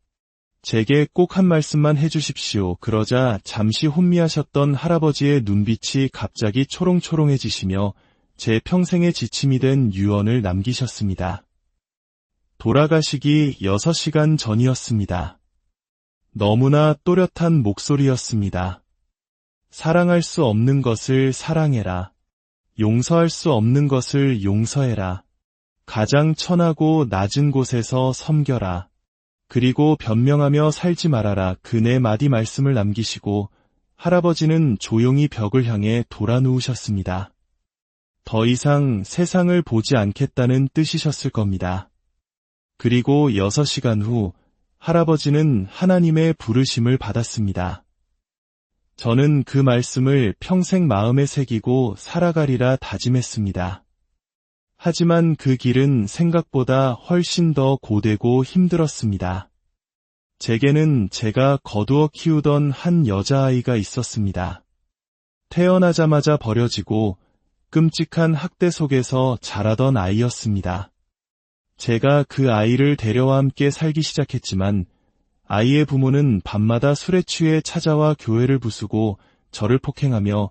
제게 꼭 한 말씀만 해주십시오. 그러자 잠시 혼미하셨던 할아버지의 눈빛이 갑자기 초롱초롱해지시며 제 평생의 지침이 된 유언을 남기셨습니다. 돌아가시기 6시간 전이었습니다. 너무나 또렷한 목소리였습니다. 사랑할 수 없는 것을 사랑해라. 용서할 수 없는 것을 용서해라. 가장 천하고 낮은 곳에서 섬겨라. 그리고 변명하며 살지 말아라. 그 네 마디 말씀을 남기시고 할아버지는 조용히 벽을 향해 돌아 누우셨습니다. 더 이상 세상을 보지 않겠다는 뜻이셨을 겁니다. 그리고 6시간 후 할아버지는 하나님의 부르심을 받았습니다. 저는 그 말씀을 평생 마음에 새기고 살아가리라 다짐했습니다. 하지만 그 길은 생각보다 훨씬 더 고되고 힘들었습니다. 제게는 제가 거두어 키우던 한 여자아이가 있었습니다. 태어나자마자 버려지고 끔찍한 학대 속에서 자라던 아이였습니다. 제가 그 아이를 데려와 함께 살기 시작했지만 아이의 부모는 밤마다 술에 취해 찾아와 교회를 부수고 저를 폭행하며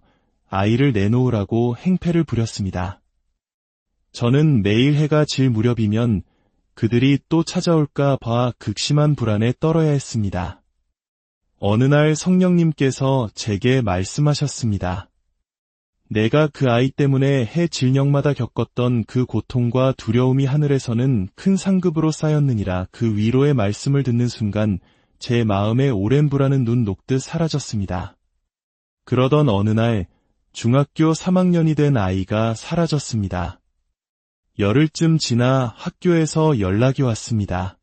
아이를 내놓으라고 행패를 부렸습니다. 저는 매일 해가 질 무렵이면 그들이 또 찾아올까 봐 극심한 불안에 떨어야 했습니다. 어느 날 성령님께서 제게 말씀하셨습니다. 내가 그 아이 때문에 해 질녘마다 겪었던 그 고통과 두려움이 하늘에서는 큰 상급으로 쌓였느니라. 그 위로의 말씀을 듣는 순간 제 마음에 오랜 불안은 눈 녹듯 사라졌습니다. 그러던 어느 날 중학교 3학년이 된 아이가 사라졌습니다. 열흘쯤 지나 학교에서 연락이 왔습니다.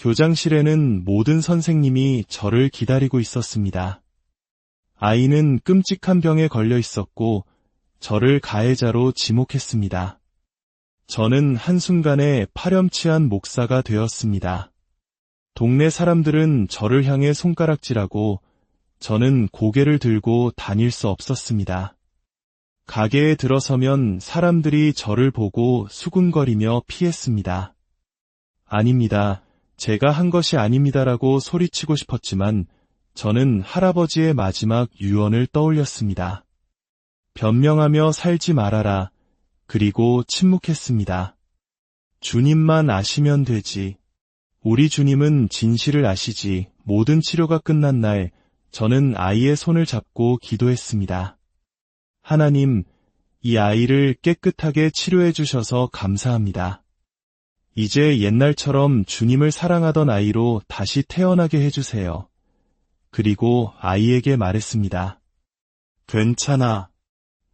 교장실에는 모든 선생님이 저를 기다리고 있었습니다. 아이는 끔찍한 병에 걸려 있었고 저를 가해자로 지목했습니다. 저는 한순간에 파렴치한 목사가 되었습니다. 동네 사람들은 저를 향해 손가락질하고 저는 고개를 들고 다닐 수 없었습니다. 가게에 들어서면 사람들이 저를 보고 수군거리며 피했습니다. 아닙니다. 제가 한 것이 아닙니다라고 소리치고 싶었지만 저는 할아버지의 마지막 유언을 떠올렸습니다. 변명하며 살지 말아라. 그리고 침묵했습니다. 주님만 아시면 되지. 우리 주님은 진실을 아시지. 모든 치료가 끝난 날 저는 아이의 손을 잡고 기도했습니다. 하나님, 이 아이를 깨끗하게 치료해 주셔서 감사합니다. 이제 옛날처럼 주님을 사랑하던 아이로 다시 태어나게 해주세요. 그리고 아이에게 말했습니다. 괜찮아.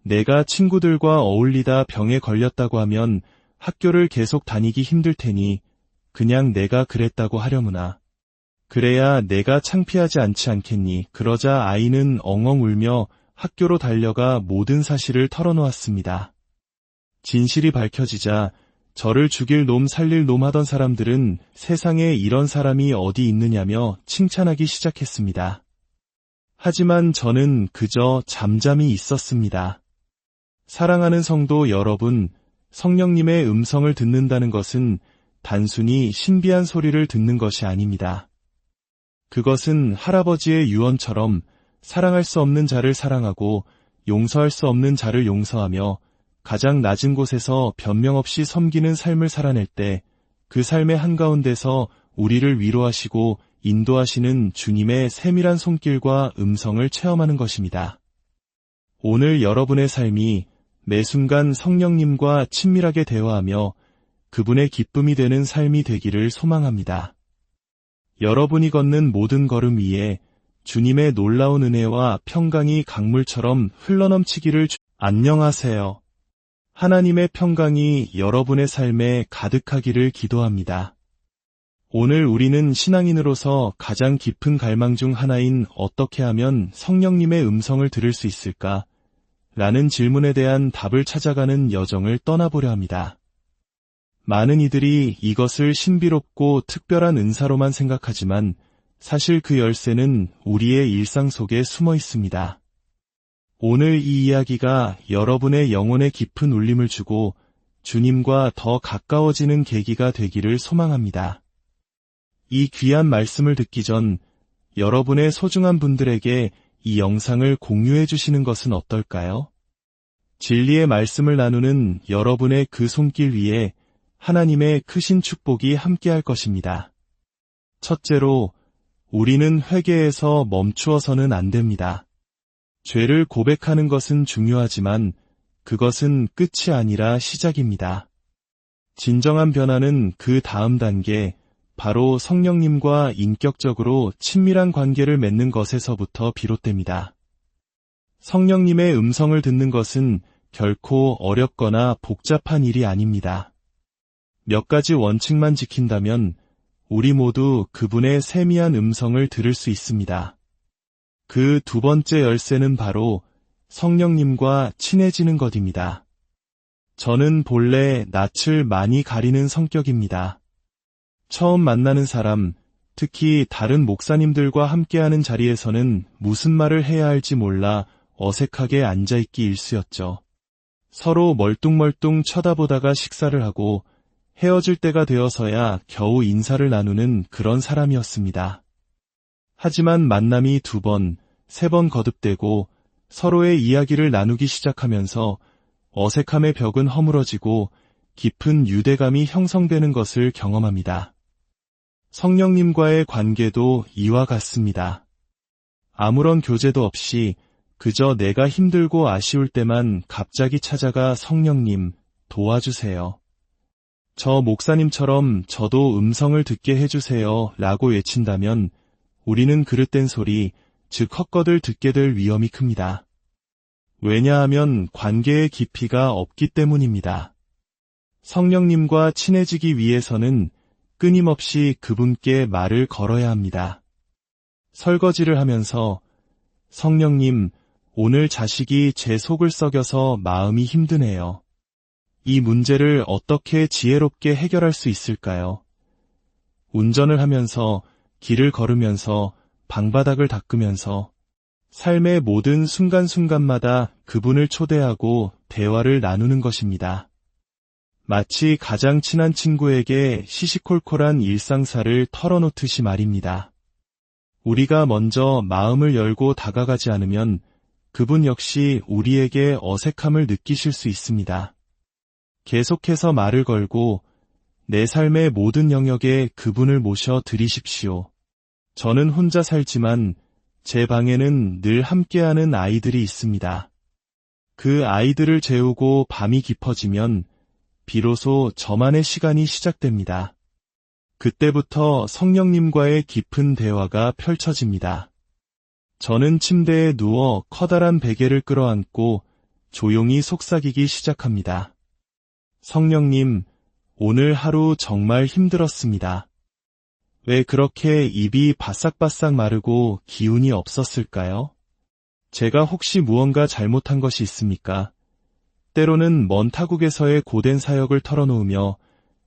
내가 친구들과 어울리다 병에 걸렸다고 하면 학교를 계속 다니기 힘들 테니 그냥 내가 그랬다고 하려무나. 그래야 내가 창피하지 않지 않겠니. 그러자 아이는 엉엉 울며 학교로 달려가 모든 사실을 털어놓았습니다. 진실이 밝혀지자 저를 죽일 놈 살릴 놈 하던 사람들은 세상에 이런 사람이 어디 있느냐며 칭찬하기 시작했습니다. 하지만 저는 그저 잠잠히 있었습니다. 사랑하는 성도 여러분, 성령님의 음성을 듣는다는 것은 단순히 신비한 소리를 듣는 것이 아닙니다. 그것은 할아버지의 유언처럼 사랑할 수 없는 자를 사랑하고 용서할 수 없는 자를 용서하며 가장 낮은 곳에서 변명 없이 섬기는 삶을 살아낼 때 그 삶의 한가운데서 우리를 위로하시고 인도하시는 주님의 세밀한 손길과 음성을 체험하는 것입니다. 오늘 여러분의 삶이 매 순간 성령님과 친밀하게 대화하며 그분의 기쁨이 되는 삶이 되기를 소망합니다. 여러분이 걷는 모든 걸음 위에 주님의 놀라운 은혜와 평강이 강물처럼 흘러넘치기를 안녕하세요. 하나님의 평강이 여러분의 삶에 가득하기를 기도합니다. 오늘 우리는 신앙인으로서 가장 깊은 갈망 중 하나인 어떻게 하면 성령님의 음성을 들을 수 있을까? 라는 질문에 대한 답을 찾아가는 여정을 떠나보려 합니다. 많은 이들이 이것을 신비롭고 특별한 은사로만 생각하지만 사실 그 열쇠는 우리의 일상 속에 숨어 있습니다. 오늘 이 이야기가 여러분의 영혼에 깊은 울림을 주고 주님과 더 가까워지는 계기가 되기를 소망합니다. 이 귀한 말씀을 듣기 전 여러분의 소중한 분들에게 이 영상을 공유해 주시는 것은 어떨까요? 진리의 말씀을 나누는 여러분의 그 손길 위에 하나님의 크신 축복이 함께할 것입니다. 첫째로, 우리는 회개에서 멈추어서는 안 됩니다. 죄를 고백하는 것은 중요하지만 그것은 끝이 아니라 시작입니다. 진정한 변화는 그 다음 단계, 바로 성령님과 인격적으로 친밀한 관계를 맺는 것에서부터 비롯됩니다. 성령님의 음성을 듣는 것은 결코 어렵거나 복잡한 일이 아닙니다. 몇 가지 원칙만 지킨다면 우리 모두 그분의 세미한 음성을 들을 수 있습니다. 그 두 번째 열쇠는 바로 성령님과 친해지는 것입니다. 저는 본래 낯을 많이 가리는 성격입니다. 처음 만나는 사람, 특히 다른 목사님들과 함께하는 자리에서는 무슨 말을 해야 할지 몰라 어색하게 앉아있기 일쑤였죠. 서로 멀뚱멀뚱 쳐다보다가 식사를 하고 헤어질 때가 되어서야 겨우 인사를 나누는 그런 사람이었습니다. 하지만 만남이 2번, 3번 거듭되고 서로의 이야기를 나누기 시작하면서 어색함의 벽은 허물어지고 깊은 유대감이 형성되는 것을 경험합니다. 성령님과의 관계도 이와 같습니다. 아무런 교제도 없이 그저 내가 힘들고 아쉬울 때만 갑자기 찾아가 성령님, 도와주세요. 저 목사님처럼 저도 음성을 듣게 해주세요 라고 외친다면 우리는 그릇된 소리, 즉 헛것을 듣게 될 위험이 큽니다. 왜냐하면 관계의 깊이가 없기 때문입니다. 성령님과 친해지기 위해서는 끊임없이 그분께 말을 걸어야 합니다. 설거지를 하면서 성령님, 오늘 자식이 제 속을 썩여서 마음이 힘드네요. 이 문제를 어떻게 지혜롭게 해결할 수 있을까요? 운전을 하면서, 길을 걸으면서, 방바닥을 닦으면서 삶의 모든 순간순간마다 그분을 초대하고 대화를 나누는 것입니다. 마치 가장 친한 친구에게 시시콜콜한 일상사를 털어놓듯이 말입니다. 우리가 먼저 마음을 열고 다가가지 않으면 그분 역시 우리에게 어색함을 느끼실 수 있습니다. 계속해서 말을 걸고 내 삶의 모든 영역에 그분을 모셔 드리십시오. 저는 혼자 살지만 제 방에는 늘 함께하는 아이들이 있습니다. 그 아이들을 재우고 밤이 깊어지면 비로소 저만의 시간이 시작됩니다. 그때부터 성령님과의 깊은 대화가 펼쳐집니다. 저는 침대에 누워 커다란 베개를 끌어안고 조용히 속삭이기 시작합니다. 성령님, 오늘 하루 정말 힘들었습니다. 왜 그렇게 입이 바싹바싹 마르고 기운이 없었을까요? 제가 혹시 무언가 잘못한 것이 있습니까? 때로는 먼 타국에서의 고된 사역을 털어놓으며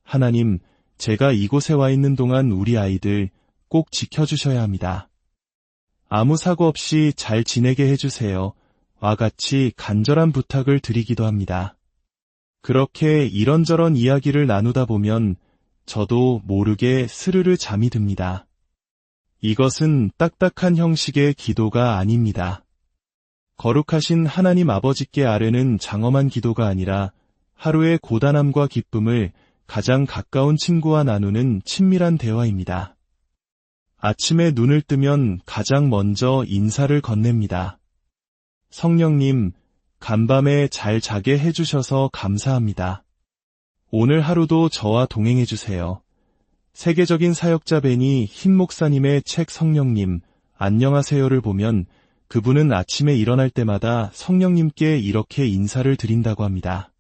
하나님, 제가 이곳에 와 있는 동안 우리 아이들 꼭 지켜주셔야 합니다. 아무 사고 없이 잘 지내게 해주세요. 와 같이 간절한 부탁을 드리기도 합니다. 그렇게 이런저런 이야기를 나누다 보면 저도 모르게 스르르 잠이 듭니다. 이것은 딱딱한 형식의 기도가 아닙니다. 거룩하신 하나님 아버지께 아뢰는 장엄한 기도가 아니라 하루의 고단함과 기쁨을 가장 가까운 친구와 나누는 친밀한 대화입니다. 아침에 눈을 뜨면 가장 먼저 인사를 건넵니다. 성령님, 간밤에 잘 자게 해주셔서 감사합니다. 오늘 하루도 저와 동행해주세요. 세계적인 사역자 베니 흰 목사님의 책 성령님, 안녕하세요를 보면 그분은 아침에 일어날 때마다 성령님께 이렇게 인사를 드린다고 합니다.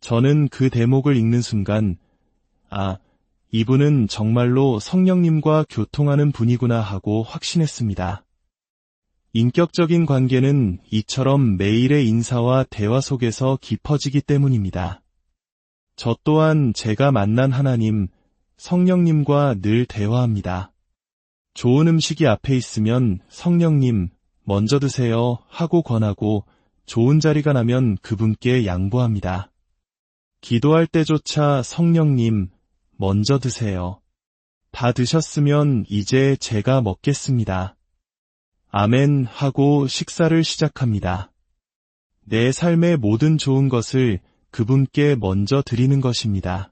저는 그 대목을 읽는 순간, 이분은 정말로 성령님과 교통하는 분이구나 하고 확신했습니다. 인격적인 관계는 이처럼 매일의 인사와 대화 속에서 깊어지기 때문입니다. 저 또한 제가 만난 하나님, 성령님과 늘 대화합니다. 좋은 음식이 앞에 있으면 성령님, 먼저 드세요 하고 권하고 좋은 자리가 나면 그분께 양보합니다. 기도할 때조차 성령님, 먼저 드세요. 다 드셨으면 이제 제가 먹겠습니다. 아멘 하고 식사를 시작합니다. 내 삶의 모든 좋은 것을 그분께 먼저 드리는 것입니다.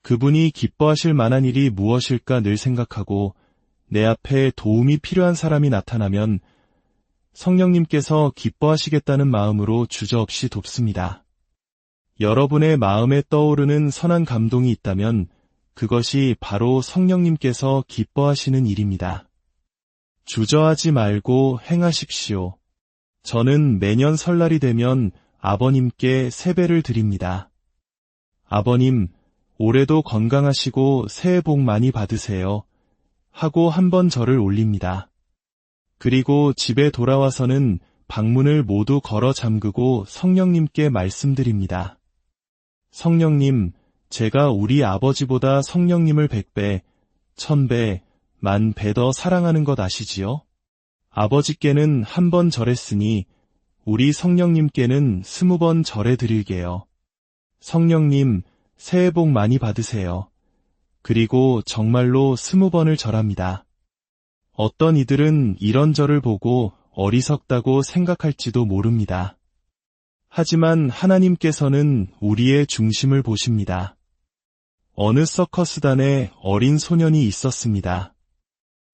그분이 기뻐하실 만한 일이 무엇일까 늘 생각하고 내 앞에 도움이 필요한 사람이 나타나면 성령님께서 기뻐하시겠다는 마음으로 주저없이 돕습니다. 여러분의 마음에 떠오르는 선한 감동이 있다면 그것이 바로 성령님께서 기뻐하시는 일입니다. 주저하지 말고 행하십시오. 저는 매년 설날이 되면 아버님께 세배를 드립니다. 아버님, 올해도 건강하시고 새해 복 많이 받으세요. 하고 한번 절을 올립니다. 그리고 집에 돌아와서는 방문을 모두 걸어 잠그고 성령님께 말씀드립니다. 성령님, 제가 우리 아버지보다 성령님을 100배, 1000배, 10,000배 더 사랑하는 것 아시지요? 아버지께는 한 번 절했으니 우리 성령님께는 20번 절해드릴게요. 성령님, 새해 복 많이 받으세요. 그리고 정말로 20번을 절합니다. 어떤 이들은 이런 절을 보고 어리석다고 생각할지도 모릅니다. 하지만 하나님께서는 우리의 중심을 보십니다. 어느 서커스단에 어린 소년이 있었습니다.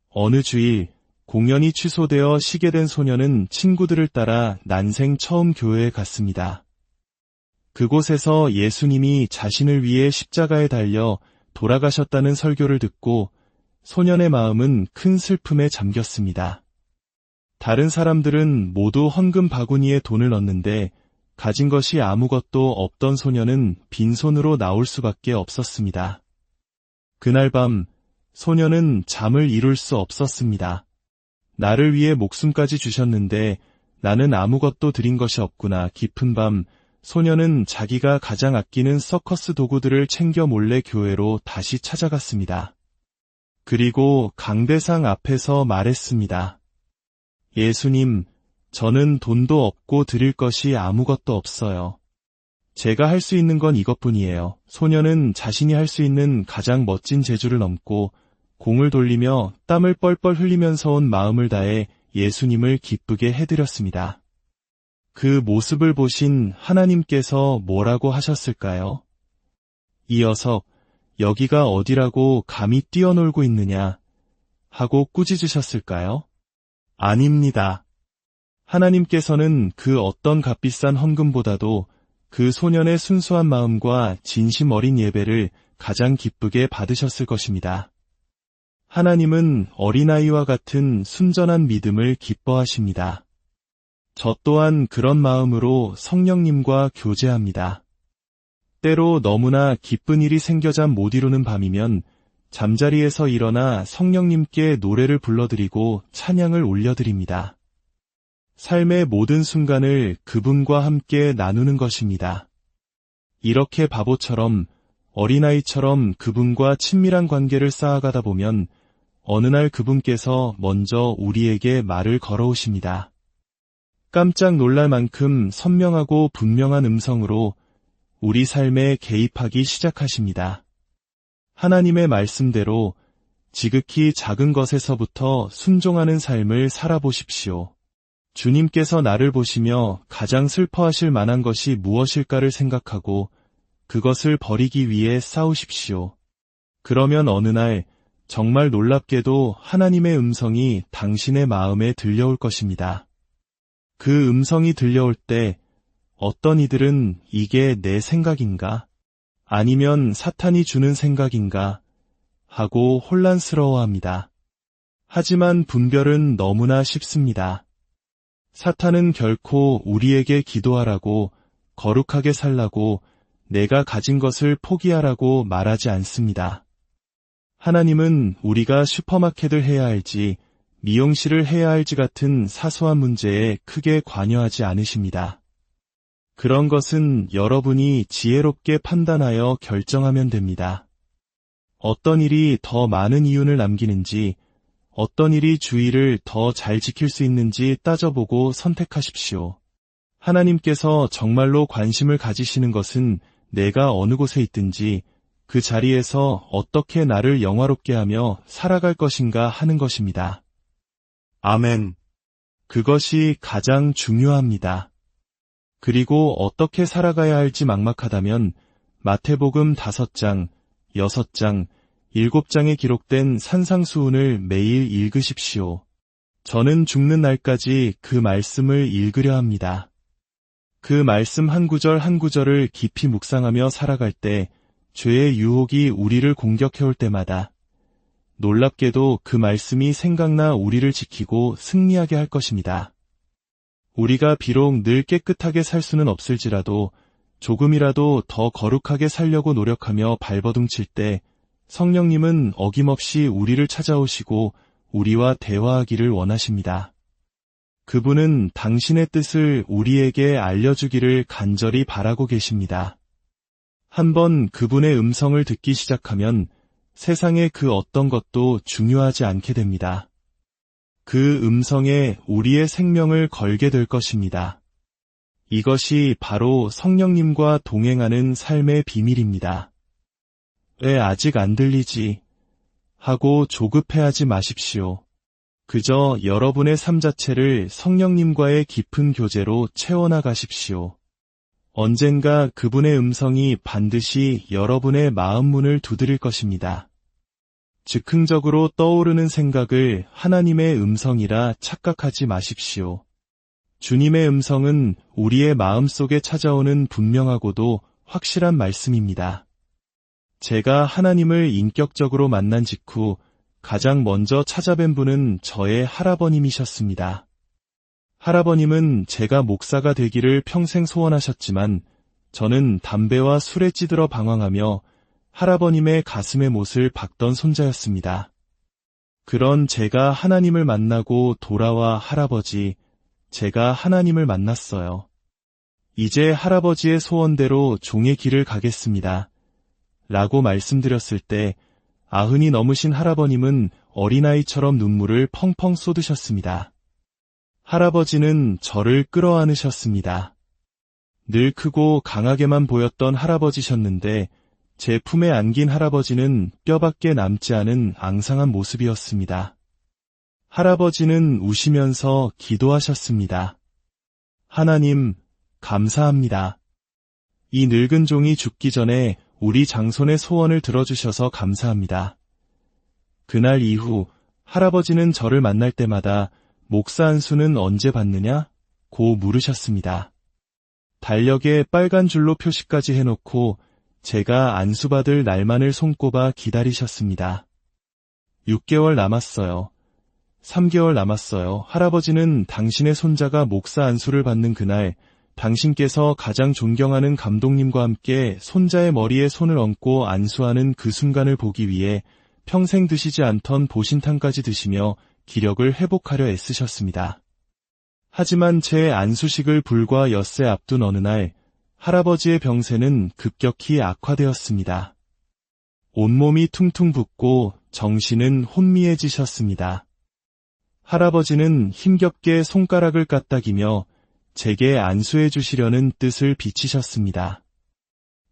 어느 주일 공연이 취소되어 쉬게 된 소년은 친구들을 따라 난생 처음 교회에 갔습니다. 그곳에서 예수님이 자신을 위해 십자가에 달려 돌아가셨다는 설교를 듣고 소년의 마음은 큰 슬픔에 잠겼습니다. 다른 사람들은 모두 헌금 바구니에 돈을 넣는데 가진 것이 아무것도 없던 소년은 빈손으로 나올 수밖에 없었습니다. 그날 밤 소년은 잠을 이룰 수 없었습니다. 나를 위해 목숨까지 주셨는데 나는 아무것도 드린 것이 없구나. 깊은 밤 소년은 자기가 가장 아끼는 서커스 도구들을 챙겨 몰래 교회로 다시 찾아갔습니다. 그리고 강대상 앞에서 말했습니다. 예수님, 저는 돈도 없고 드릴 것이 아무것도 없어요. 제가 할 수 있는 건 이것뿐이에요. 소년은 자신이 할 수 있는 가장 멋진 재주를 넘고 공을 돌리며 땀을 뻘뻘 흘리면서 온 마음을 다해 예수님을 기쁘게 해드렸습니다. 그 모습을 보신 하나님께서 뭐라고 하셨을까요? 이 녀석, 여기가 어디라고 감히 뛰어놀고 있느냐 하고 꾸짖으셨을까요? 아닙니다. 하나님께서는 그 어떤 값비싼 헌금보다도 그 소년의 순수한 마음과 진심 어린 예배를 가장 기쁘게 받으셨을 것입니다. 하나님은 어린아이와 같은 순전한 믿음을 기뻐하십니다. 저 또한 그런 마음으로 성령님과 교제합니다. 때로 너무나 기쁜 일이 생겨 잠 못 이루는 밤이면 잠자리에서 일어나 성령님께 노래를 불러드리고 찬양을 올려드립니다. 삶의 모든 순간을 그분과 함께 나누는 것입니다. 이렇게 바보처럼 어린아이처럼 그분과 친밀한 관계를 쌓아가다 보면 어느 날 그분께서 먼저 우리에게 말을 걸어오십니다. 깜짝 놀랄 만큼 선명하고 분명한 음성으로 우리 삶에 개입하기 시작하십니다. 하나님의 말씀대로 지극히 작은 것에서부터 순종하는 삶을 살아보십시오. 주님께서 나를 보시며 가장 슬퍼하실 만한 것이 무엇일까를 생각하고 그것을 버리기 위해 싸우십시오. 그러면 어느 날 정말 놀랍게도 하나님의 음성이 당신의 마음에 들려올 것입니다. 그 음성이 들려올 때 어떤 이들은 이게 내 생각인가? 아니면 사탄이 주는 생각인가? 하고 혼란스러워합니다. 하지만 분별은 너무나 쉽습니다. 사탄은 결코 우리에게 기도하라고, 거룩하게 살라고, 내가 가진 것을 포기하라고 말하지 않습니다. 하나님은 우리가 슈퍼마켓을 해야 할지, 미용실을 해야 할지 같은 사소한 문제에 크게 관여하지 않으십니다. 그런 것은 여러분이 지혜롭게 판단하여 결정하면 됩니다. 어떤 일이 더 많은 이윤을 남기는지, 어떤 일이 주의를 더 잘 지킬 수 있는지 따져보고 선택하십시오. 하나님께서 정말로 관심을 가지시는 것은 내가 어느 곳에 있든지 그 자리에서 어떻게 나를 영화롭게 하며 살아갈 것인가 하는 것입니다. 아멘. 그것이 가장 중요합니다. 그리고 어떻게 살아가야 할지 막막하다면 마태복음 5장, 6장, 7장에 기록된 산상수훈을 매일 읽으십시오. 저는 죽는 날까지 그 말씀을 읽으려 합니다. 그 말씀 한 구절 한 구절을 깊이 묵상하며 살아갈 때 죄의 유혹이 우리를 공격해올 때마다 놀랍게도 그 말씀이 생각나 우리를 지키고 승리하게 할 것입니다. 우리가 비록 늘 깨끗하게 살 수는 없을지라도 조금이라도 더 거룩하게 살려고 노력하며 발버둥칠 때 성령님은 어김없이 우리를 찾아오시고 우리와 대화하기를 원하십니다. 그분은 당신의 뜻을 우리에게 알려주기를 간절히 바라고 계십니다. 한번 그분의 음성을 듣기 시작하면 세상의 그 어떤 것도 중요하지 않게 됩니다. 그 음성에 우리의 생명을 걸게 될 것입니다. 이것이 바로 성령님과 동행하는 삶의 비밀입니다. 왜 아직 안 들리지? 하고 조급해하지 마십시오. 그저 여러분의 삶 자체를 성령님과의 깊은 교제로 채워나가십시오. 언젠가 그분의 음성이 반드시 여러분의 마음 문을 두드릴 것입니다. 즉흥적으로 떠오르는 생각을 하나님의 음성이라 착각하지 마십시오. 주님의 음성은 우리의 마음속에 찾아오는 분명하고도 확실한 말씀입니다. 제가 하나님을 인격적으로 만난 직후 가장 먼저 찾아뵌 분은 저의 할아버님이셨습니다. 할아버님은 제가 목사가 되기를 평생 소원하셨지만 저는 담배와 술에 찌들어 방황하며 할아버님의 가슴에 못을 박던 손자였습니다. 그런 제가 하나님을 만나고 돌아와 할아버지, 제가 하나님을 만났어요. 이제 할아버지의 소원대로 종의 길을 가겠습니다. 라고 말씀드렸을 때 90이 넘으신 할아버님은 어린아이처럼 눈물을 펑펑 쏟으셨습니다. 할아버지는 저를 끌어안으셨습니다. 늘 크고 강하게만 보였던 할아버지셨는데 제 품에 안긴 할아버지는 뼈밖에 남지 않은 앙상한 모습이었습니다. 할아버지는 우시면서 기도하셨습니다. 하나님, 감사합니다. 이 늙은 종이 죽기 전에 우리 장손의 소원을 들어주셔서 감사합니다. 그날 이후 할아버지는 저를 만날 때마다 목사 안수는 언제 받느냐? 고 물으셨습니다. 달력에 빨간 줄로 표시까지 해놓고 제가 안수받을 날만을 손꼽아 기다리셨습니다. 6개월 남았어요. 3개월 남았어요. 할아버지는 당신의 손자가 목사 안수를 받는 그날 당신께서 가장 존경하는 감독님과 함께 손자의 머리에 손을 얹고 안수하는 그 순간을 보기 위해 평생 드시지 않던 보신탕까지 드시며 기력을 회복하려 애쓰셨습니다. 하지만 제 안수식을 불과 엿새 앞둔 어느 날 할아버지의 병세는 급격히 악화되었습니다. 온몸이 퉁퉁 붓고 정신은 혼미해지셨습니다. 할아버지는 힘겹게 손가락을 까딱이며 제게 안수해 주시려는 뜻을 비치셨습니다.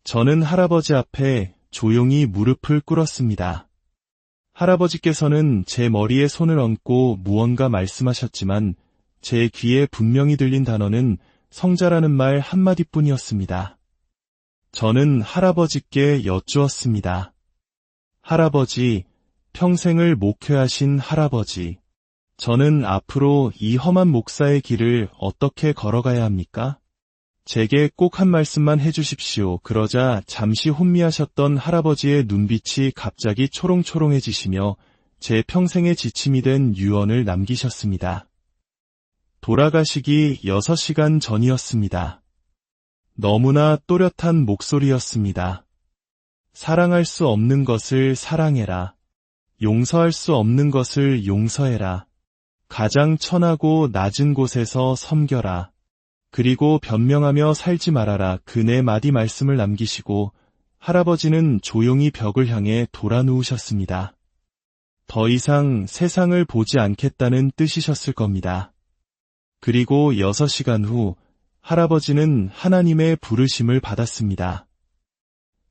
저는 할아버지 앞에 조용히 무릎을 꿇었습니다. 할아버지께서는 제 머리에 손을 얹고 무언가 말씀하셨지만 제 귀에 분명히 들린 단어는 성자라는 말 한마디뿐이었습니다. 저는 할아버지께 여쭈었습니다. 할아버지, 평생을 목회하신 할아버지, 저는 앞으로 이 험한 목사의 길을 어떻게 걸어가야 합니까? 제게 꼭 한 말씀만 해주십시오. 그러자 잠시 혼미하셨던 할아버지의 눈빛이 갑자기 초롱초롱해지시며 제 평생의 지침이 된 유언을 남기셨습니다. 돌아가시기 6시간 전이었습니다. 너무나 또렷한 목소리였습니다. 사랑할 수 없는 것을 사랑해라. 용서할 수 없는 것을 용서해라. 가장 천하고 낮은 곳에서 섬겨라. 그리고 변명하며 살지 말아라. 그 네 마디 말씀을 남기시고 할아버지는 조용히 벽을 향해 돌아 누우셨습니다. 더 이상 세상을 보지 않겠다는 뜻이셨을 겁니다. 그리고 6시간 후 할아버지는 하나님의 부르심을 받았습니다.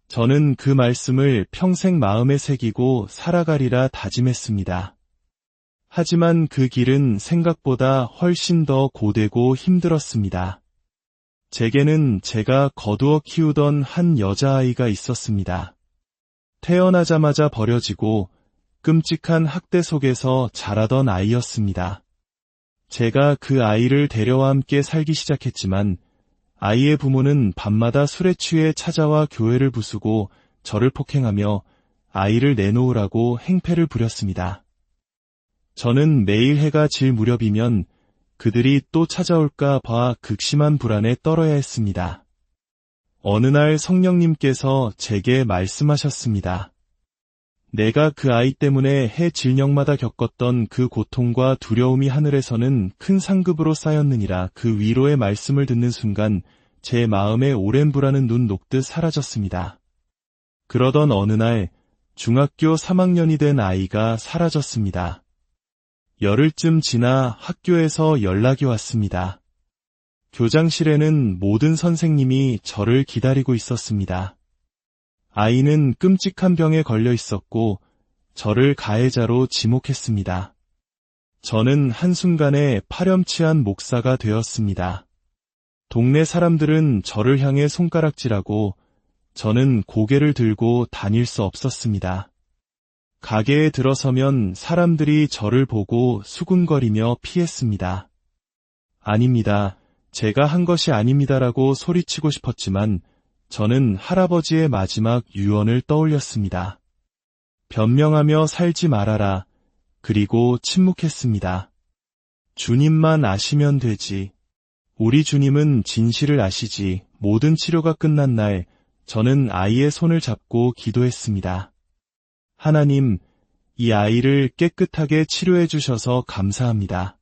저는 그 말씀을 평생 마음에 새기고 살아가리라 다짐했습니다. 하지만 그 길은 생각보다 훨씬 더 고되고 힘들었습니다. 제게는 제가 거두어 키우던 한 여자아이가 있었습니다. 태어나자마자 버려지고 끔찍한 학대 속에서 자라던 아이였습니다. 제가 그 아이를 데려와 함께 살기 시작했지만 아이의 부모는 밤마다 술에 취해 찾아와 교회를 부수고 저를 폭행하며 아이를 내놓으라고 행패를 부렸습니다. 저는 매일 해가 질 무렵이면 그들이 또 찾아올까 봐 극심한 불안에 떨어야 했습니다. 어느 날 성령님께서 제게 말씀하셨습니다. 내가 그 아이 때문에 해 질녘마다 겪었던 그 고통과 두려움이 하늘에서는 큰 상급으로 쌓였느니라. 그 위로의 말씀을 듣는 순간 제 마음에 오랜 불안은 눈 녹듯 사라졌습니다. 그러던 어느 날 중학교 3학년이 된 아이가 사라졌습니다. 열흘쯤 지나 학교에서 연락이 왔습니다. 교장실에는 모든 선생님이 저를 기다리고 있었습니다. 아이는 끔찍한 병에 걸려 있었고 저를 가해자로 지목했습니다. 저는 한순간에 파렴치한 목사가 되었습니다. 동네 사람들은 저를 향해 손가락질하고 저는 고개를 들고 다닐 수 없었습니다. 가게에 들어서면 사람들이 저를 보고 수군거리며 피했습니다. 아닙니다. 제가 한 것이 아닙니다라고 소리치고 싶었지만 저는 할아버지의 마지막 유언을 떠올렸습니다. 변명하며 살지 말아라. 그리고 침묵했습니다. 주님만 아시면 되지. 우리 주님은 진실을 아시지. 모든 치료가 끝난 날 저는 아이의 손을 잡고 기도했습니다. 하나님, 이 아이를 깨끗하게 치료해 주셔서 감사합니다.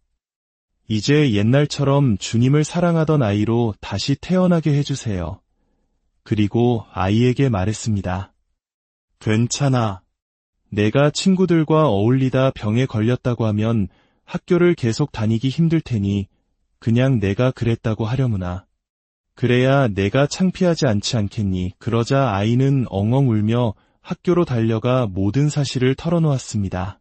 이제 옛날처럼 주님을 사랑하던 아이로 다시 태어나게 해주세요. 그리고 아이에게 말했습니다. 괜찮아. 내가 친구들과 어울리다 병에 걸렸다고 하면 학교를 계속 다니기 힘들 테니 그냥 내가 그랬다고 하려무나. 그래야 내가 창피하지 않지 않겠니. 그러자 아이는 엉엉 울며 학교로 달려가 모든 사실을 털어놓았습니다.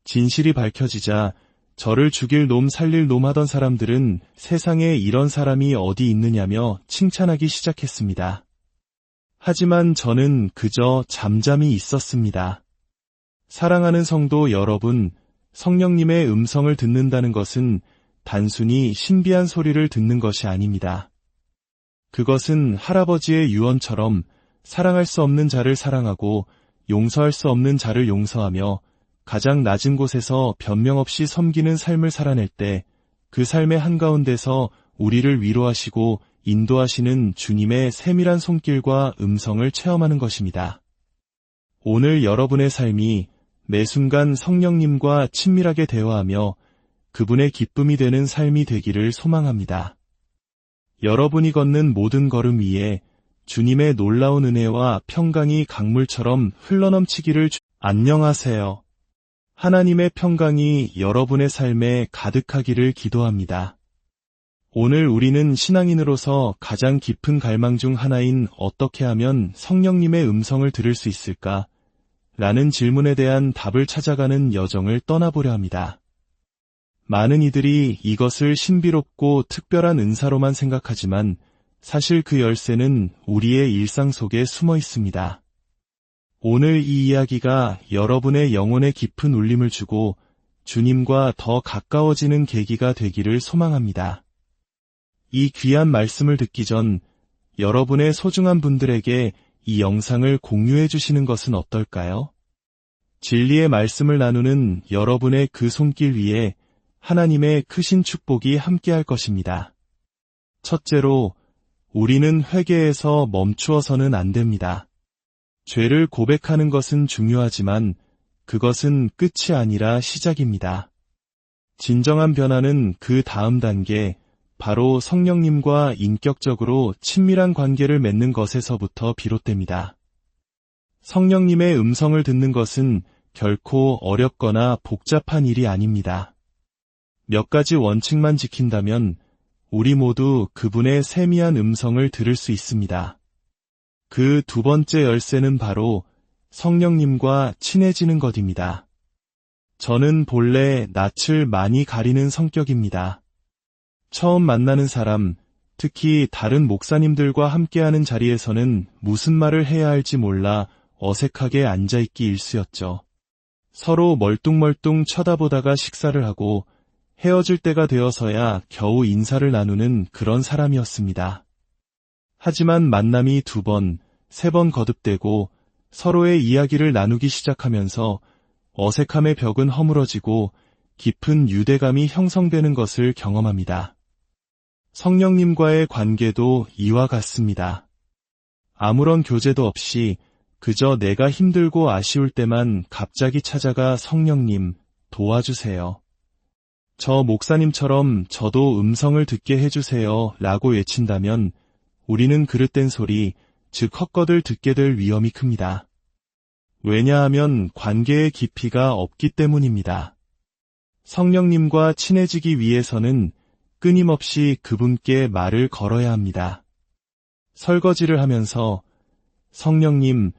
진실이 밝혀지자 저를 죽일 놈 살릴 놈 하던 사람들은 세상에 이런 사람이 어디 있느냐며 칭찬하기 시작했습니다. 하지만 저는 그저 잠잠히 있었습니다. 사랑하는 성도 여러분, 성령님의 음성을 듣는다는 것은 단순히 신비한 소리를 듣는 것이 아닙니다. 그것은 할아버지의 유언처럼 사랑할 수 없는 자를 사랑하고 용서할 수 없는 자를 용서하며 가장 낮은 곳에서 변명 없이 섬기는 삶을 살아낼 때 그 삶의 한가운데서 우리를 위로하시고 인도하시는 주님의 세밀한 손길과 음성을 체험하는 것입니다. 오늘 여러분의 삶이 매 순간 성령님과 친밀하게 대화하며 그분의 기쁨이 되는 삶이 되기를 소망합니다. 여러분이 걷는 모든 걸음 위에 주님의 놀라운 은혜와 평강이 강물처럼 흘러넘치기를 안녕하세요. 하나님의 평강이 여러분의 삶에 가득하기를 기도합니다. 오늘 우리는 신앙인으로서 가장 깊은 갈망 중 하나인 어떻게 하면 성령님의 음성을 들을 수 있을까? 라는 질문에 대한 답을 찾아가는 여정을 떠나보려 합니다. 많은 이들이 이것을 신비롭고 특별한 은사로만 생각하지만 사실 그 열쇠는 우리의 일상 속에 숨어 있습니다. 오늘 이 이야기가 여러분의 영혼에 깊은 울림을 주고 주님과 더 가까워지는 계기가 되기를 소망합니다. 이 귀한 말씀을 듣기 전 여러분의 소중한 분들에게 이 영상을 공유해 주시는 것은 어떨까요? 진리의 말씀을 나누는 여러분의 그 손길 위에 하나님의 크신 축복이 함께할 것입니다. 첫째로, 우리는 회개에서 멈추어서는 안 됩니다. 죄를 고백하는 것은 중요하지만 그것은 끝이 아니라 시작입니다. 진정한 변화는 그 다음 단계, 바로 성령님과 인격적으로 친밀한 관계를 맺는 것에서부터 비롯됩니다. 성령님의 음성을 듣는 것은 결코 어렵거나 복잡한 일이 아닙니다. 몇 가지 원칙만 지킨다면 우리 모두 그분의 세미한 음성을 들을 수 있습니다. 그 두 번째 열쇠는 바로 성령님과 친해지는 것입니다. 저는 본래 낯을 많이 가리는 성격입니다. 처음 만나는 사람, 특히 다른 목사님들과 함께하는 자리에서는 무슨 말을 해야 할지 몰라 어색하게 앉아있기 일쑤였죠. 서로 멀뚱멀뚱 쳐다보다가 식사를 하고 헤어질 때가 되어서야 겨우 인사를 나누는 그런 사람이었습니다. 하지만 만남이 2번, 3번 거듭되고 서로의 이야기를 나누기 시작하면서 어색함의 벽은 허물어지고 깊은 유대감이 형성되는 것을 경험합니다. 성령님과의 관계도 이와 같습니다. 아무런 교제도 없이 그저 내가 힘들고 아쉬울 때만 갑자기 찾아가 성령님, 도와주세요. 저 목사님처럼 저도 음성을 듣게 해주세요 라고 외친다면 우리는 그릇된 소리, 즉 헛것을 듣게 될 위험이 큽니다. 왜냐하면 관계의 깊이가 없기 때문입니다. 성령님과 친해지기 위해서는 끊임없이 그분께 말을 걸어야 합니다. 설거지를 하면서 성령님,